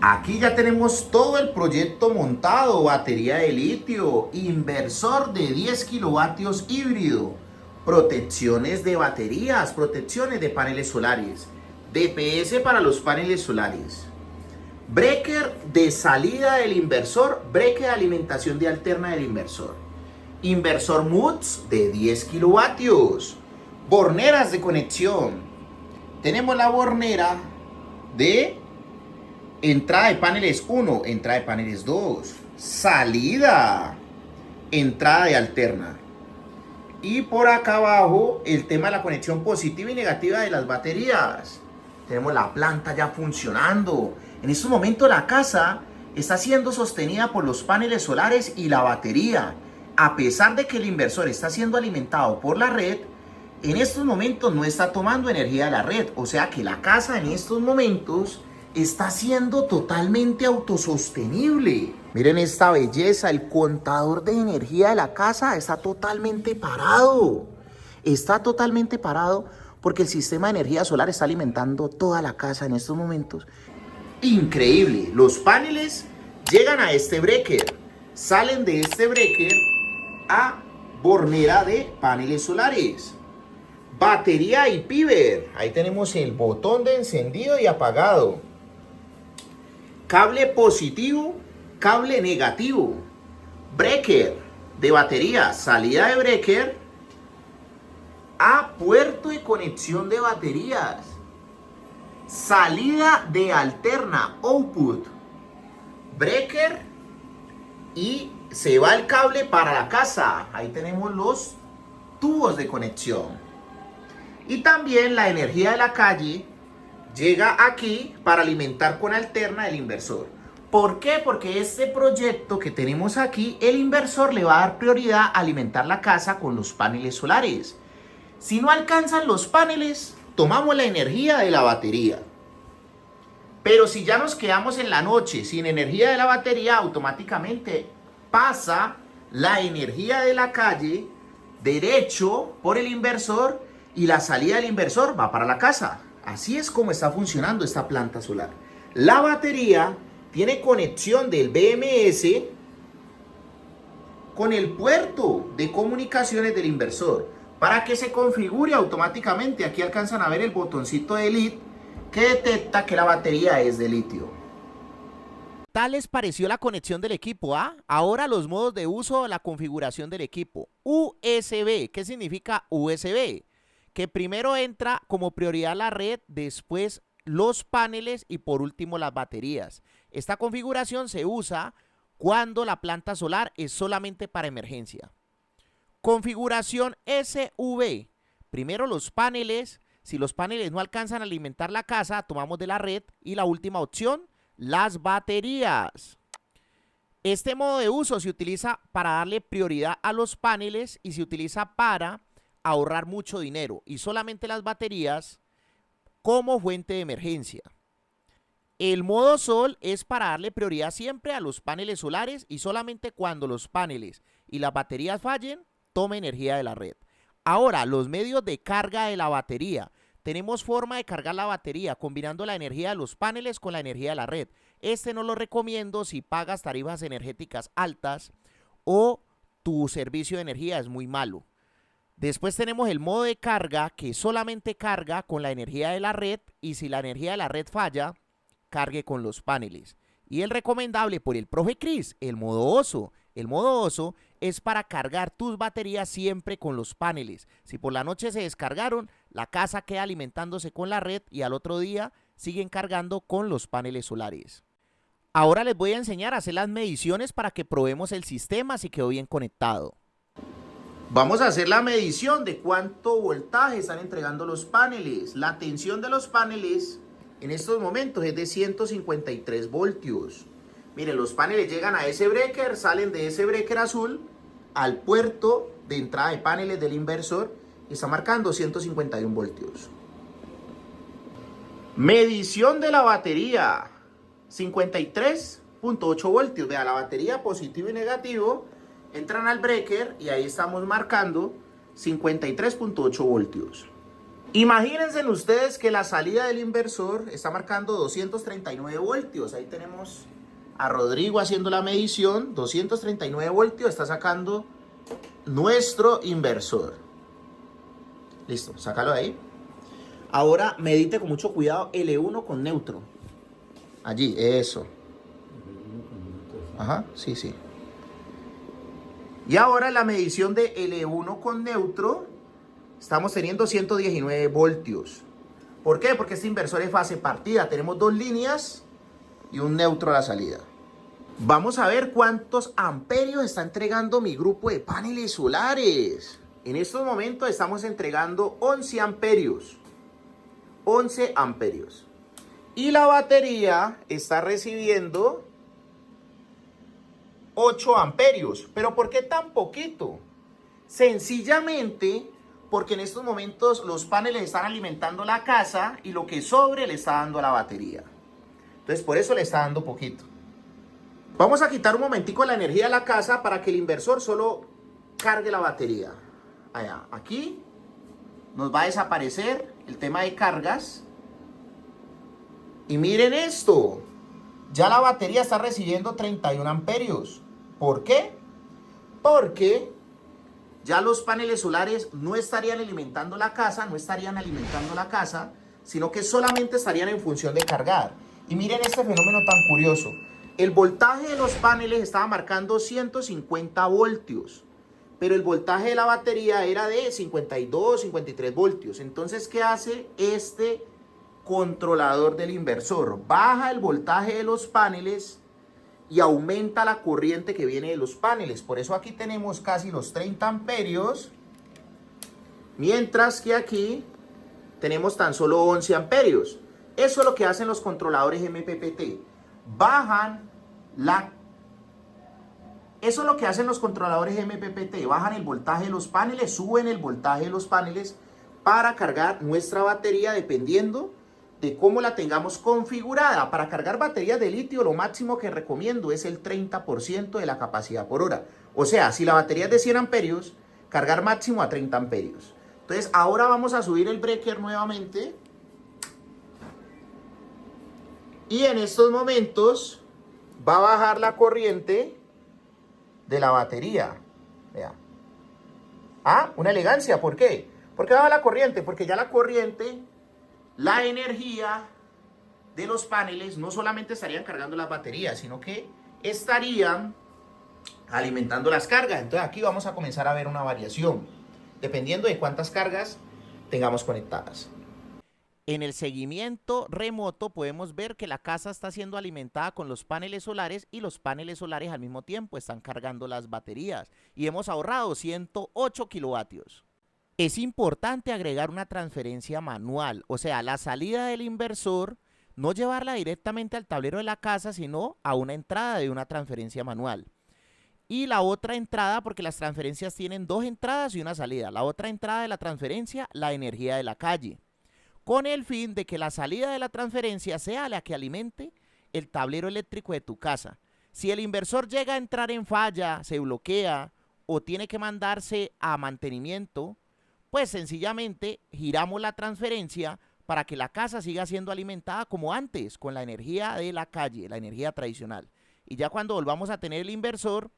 Speaker 1: Aquí ya tenemos todo el proyecto montado, batería de litio, inversor de 10 kilovatios híbrido, protecciones de baterías, protecciones de paneles solares, DPS para los paneles solares, breaker de salida del inversor, breaker de alimentación de alterna del inversor MUX de 10 kilovatios, borneras de conexión. Tenemos la bornera de entrada de paneles 1, entrada de paneles 2, salida, entrada de alterna. Y por acá abajo el tema de la conexión positiva y negativa de las baterías. Tenemos la planta ya funcionando. En estos momentos la casa está siendo sostenida por los paneles solares y la batería. A pesar de que el inversor está siendo alimentado por la red, en estos momentos no está tomando energía de la red. O sea que la casa en estos momentos está siendo totalmente autosostenible. Miren esta belleza, el contador de energía de la casa está totalmente parado. Está totalmente parado porque el sistema de energía solar está alimentando toda la casa en estos momentos. Increíble, los paneles llegan a este breaker, salen de este breaker a bornera de paneles solares. Batería y piver, ahí tenemos el botón de encendido y apagado. Cable positivo, cable negativo. Breaker de batería, salida de breaker a puerto de conexión de baterías. Salida de alterna, output. Breaker y se va el cable para la casa. Ahí tenemos los tubos de conexión. Y también la energía de la calle llega aquí para alimentar con alterna el inversor. ¿Por qué? Porque este proyecto que tenemos aquí, el inversor le va a dar prioridad a alimentar la casa con los paneles solares. Si no alcanzan los paneles, tomamos la energía de la batería. Pero si ya nos quedamos en la noche sin energía de la batería, automáticamente pasa la energía de la calle derecho por el inversor y la salida del inversor va para la casa. Así es como está funcionando esta planta solar. La batería tiene conexión del BMS con el puerto de comunicaciones del inversor para que se configure automáticamente. Aquí alcanzan a ver el botoncito de LED que detecta que la batería es de litio.
Speaker 2: Tal les pareció la conexión del equipo, ¿ah? Ahora los modos de uso, la configuración del equipo. USB, ¿qué significa USB? que primero entra como prioridad la red, después los paneles y por último las baterías. Esta configuración se usa cuando la planta solar es solamente para emergencia. Configuración SV. Primero los paneles. Si los paneles no alcanzan a alimentar la casa, tomamos de la red. Y la última opción, las baterías. Este modo de uso se utiliza para darle prioridad a los paneles y se utiliza para ahorrar mucho dinero. Y solamente las baterías como fuente de emergencia. El modo sol es para darle prioridad siempre a los paneles solares y solamente cuando los paneles y las baterías fallen, tome energía de la red. Ahora, los medios de carga de la batería. Tenemos forma de cargar la batería combinando la energía de los paneles con la energía de la red. Este no lo recomiendo si pagas tarifas energéticas altas o tu servicio de energía es muy malo. Después tenemos el modo de carga que solamente carga con la energía de la red y si la energía de la red falla, cargue con los paneles. Y el recomendable por el profe Cris, el modo oso. El modo oso es para cargar tus baterías siempre con los paneles. Si por la noche se descargaron, la casa queda alimentándose con la red y al otro día siguen cargando con los paneles solares. Ahora les voy a enseñar a hacer las mediciones para que probemos el sistema si quedó bien conectado.
Speaker 1: Vamos a hacer la medición de cuánto voltaje están entregando los paneles. La tensión de los paneles en estos momentos es de 153 voltios. Miren, los paneles llegan a ese breaker, salen de ese breaker azul al puerto de entrada de paneles del inversor y está marcando 151 voltios. Medición de la batería, 53.8 voltios. Vea, la batería positivo y negativo entran al breaker y ahí estamos marcando 53.8 voltios. Imagínense ustedes que la salida del inversor está marcando 239 voltios. Ahí tenemos a Rodrigo haciendo la medición. 239 voltios está sacando nuestro inversor. Listo, sácalo ahí. Ahora medite con mucho cuidado L1 con neutro. Allí, eso. Ajá, sí, sí. Y ahora la medición de L1 con neutro, estamos teniendo 119 voltios. ¿Por qué? Porque este inversor es fase partida. Tenemos dos líneas y un neutro a la salida. Vamos a ver cuántos amperios está entregando mi grupo de paneles solares. En estos momentos estamos entregando 11 amperios. 11 amperios. Y la batería está recibiendo 8 amperios. ¿Pero por qué tan poquito? Sencillamente porque en estos momentos los paneles están alimentando la casa y lo que sobre le está dando a la batería. Entonces por eso le está dando poquito. Vamos a quitar un momentico la energía de la casa para que el inversor solo cargue la batería. Allá, aquí nos va a desaparecer el tema de cargas. Y miren esto. Ya la batería está recibiendo 31 amperios. ¿Por qué? Porque ya los paneles solares no estarían alimentando la casa, sino que solamente estarían en función de cargar. Y miren este fenómeno tan curioso. El voltaje de los paneles estaba marcando 150 voltios, pero el voltaje de la batería era de 52, 53 voltios. Entonces, ¿qué hace este controlador del inversor? Baja el voltaje de los paneles y aumenta la corriente que viene de los paneles. Por eso aquí tenemos casi los 30 amperios, mientras que aquí tenemos tan solo 11 amperios. Eso es lo que hacen los controladores MPPT. Bajan el voltaje de los paneles, suben el voltaje de los paneles para cargar nuestra batería dependiendo de cómo la tengamos configurada. Para cargar baterías de litio, lo máximo que recomiendo es el 30% de la capacidad por hora. O sea, si la batería es de 100 amperios, cargar máximo a 30 amperios. Entonces, ahora vamos a subir el breaker nuevamente. Y en estos momentos va a bajar la corriente de la batería. Vea. Ah, una elegancia. ¿Por qué? ¿Por qué baja la corriente? Porque ya la corriente, la energía de los paneles no solamente estarían cargando las baterías, sino que estarían alimentando las cargas. Entonces aquí vamos a comenzar a ver una variación. Dependiendo de cuántas cargas tengamos conectadas.
Speaker 2: En el seguimiento remoto podemos ver que la casa está siendo alimentada con los paneles solares y los paneles solares al mismo tiempo están cargando las baterías y hemos ahorrado 108 kilovatios. Es importante agregar una transferencia manual, o sea, la salida del inversor, no llevarla directamente al tablero de la casa, sino a una entrada de una transferencia manual. Y la otra entrada, porque las transferencias tienen dos entradas y una salida, la otra entrada de la transferencia, la energía de la calle, con el fin de que la salida de la transferencia sea la que alimente el tablero eléctrico de tu casa. Si el inversor llega a entrar en falla, se bloquea o tiene que mandarse a mantenimiento, pues sencillamente giramos la transferencia para que la casa siga siendo alimentada como antes, con la energía de la calle, la energía tradicional. Y ya cuando volvamos a tener el inversor,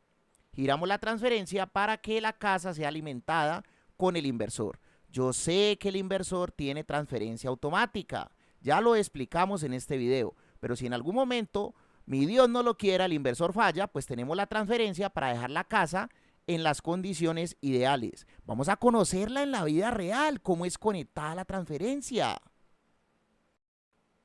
Speaker 2: giramos la transferencia para que la casa sea alimentada con el inversor. Yo sé que el inversor tiene transferencia automática, ya lo explicamos en este video, pero si en algún momento, mi Dios no lo quiera, el inversor falla, pues tenemos la transferencia para dejar la casa en las condiciones ideales. Vamos a conocerla en la vida real, cómo es conectada la transferencia.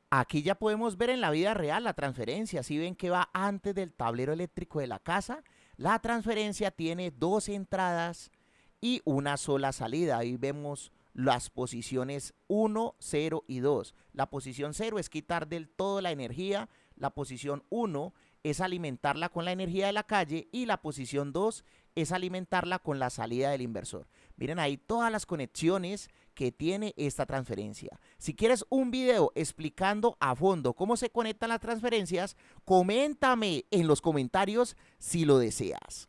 Speaker 2: Aquí ya podemos ver en la vida real la transferencia. Si ven que va antes del tablero eléctrico de la casa, la transferencia tiene dos entradas y una sola salida. Ahí vemos las posiciones 1, 0 y 2. La posición 0 es quitar del todo la energía, la posición 1 es alimentarla con la energía de la calle y la posición 2 es alimentarla con la salida del inversor. Miren ahí todas las conexiones que tiene esta transferencia. Si quieres un video explicando a fondo cómo se conectan las transferencias, coméntame en los comentarios si lo deseas.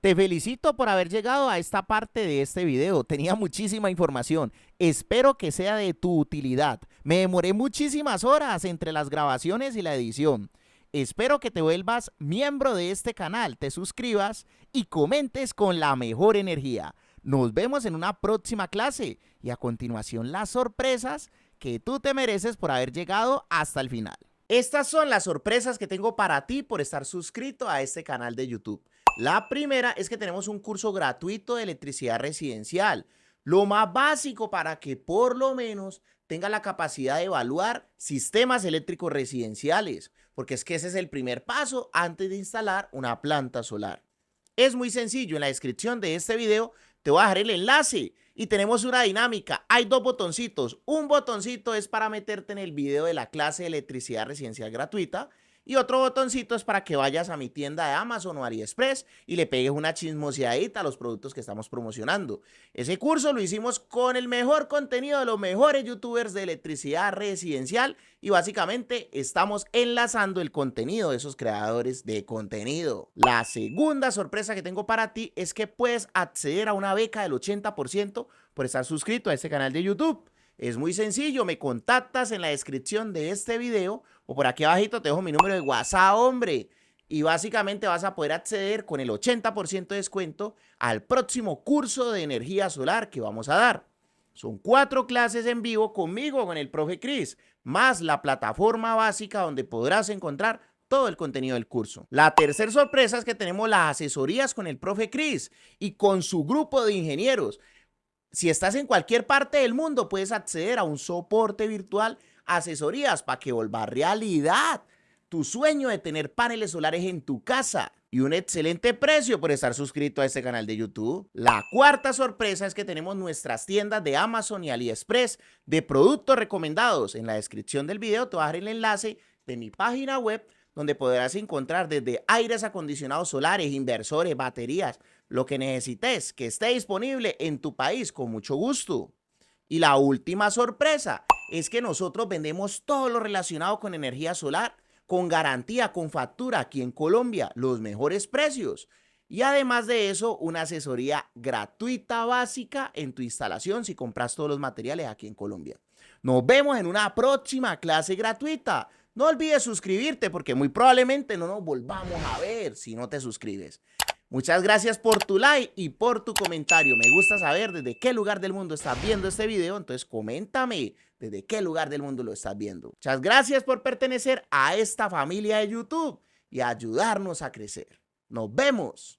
Speaker 2: Te felicito por haber llegado a esta parte de este video. Tenía muchísima información. Espero que sea de tu utilidad. Me demoré muchísimas horas entre las grabaciones y la edición. Espero que te vuelvas miembro de este canal, te suscribas y comentes con la mejor energía. Nos vemos en una próxima clase y a continuación las sorpresas que tú te mereces por haber llegado hasta el final. Estas son las sorpresas que tengo para ti por estar suscrito a este canal de YouTube. La primera es que tenemos un curso gratuito de electricidad residencial, lo más básico para que por lo menos tenga la capacidad de evaluar sistemas eléctricos residenciales, porque es que ese es el primer paso antes de instalar una planta solar. Es muy sencillo, en la descripción de este video te voy a dejar el enlace y tenemos una dinámica. Hay dos botoncitos. Un botoncito es para meterte en el video de la clase de electricidad residencial gratuita y otro botoncito es para que vayas a mi tienda de Amazon o AliExpress y le pegues una chismoseadita a los productos que estamos promocionando. Ese curso lo hicimos con el mejor contenido de los mejores youtubers de electricidad residencial y básicamente estamos enlazando el contenido de esos creadores de contenido. La segunda sorpresa que tengo para ti es que puedes acceder a una beca del 80% por estar suscrito a este canal de YouTube. Es muy sencillo, me contactas en la descripción de este video o por aquí abajito te dejo mi número de WhatsApp, hombre. Y básicamente vas a poder acceder con el 80% de descuento al próximo curso de energía solar que vamos a dar. Son 4 clases en vivo conmigo, con el profe Chris, más la plataforma básica donde podrás encontrar todo el contenido del curso. La tercera sorpresa es que tenemos las asesorías con el profe Chris y con su grupo de ingenieros. Si estás en cualquier parte del mundo, puedes acceder a un soporte virtual, asesorías para que vuelva realidad tu sueño de tener paneles solares en tu casa y un excelente precio por estar suscrito a este canal de YouTube. La cuarta sorpresa es que tenemos nuestras tiendas de Amazon y AliExpress de productos recomendados. En la descripción del video te voy a dejar el enlace de mi página web donde podrás encontrar desde aires acondicionados solares, inversores, baterías, lo que necesites que esté disponible en tu país con mucho gusto. Y la última sorpresa es que nosotros vendemos todo lo relacionado con energía solar, con garantía, con factura aquí en Colombia, los mejores precios. Y además de eso, una asesoría gratuita básica en tu instalación si compras todos los materiales aquí en Colombia. Nos vemos en una próxima clase gratuita. No olvides suscribirte porque muy probablemente no nos volvamos a ver si no te suscribes. Muchas gracias por tu like y por tu comentario. Me gusta saber desde qué lugar del mundo estás viendo este video, entonces coméntame desde qué lugar del mundo lo estás viendo. Muchas gracias por pertenecer a esta familia de YouTube y ayudarnos a crecer. Nos vemos.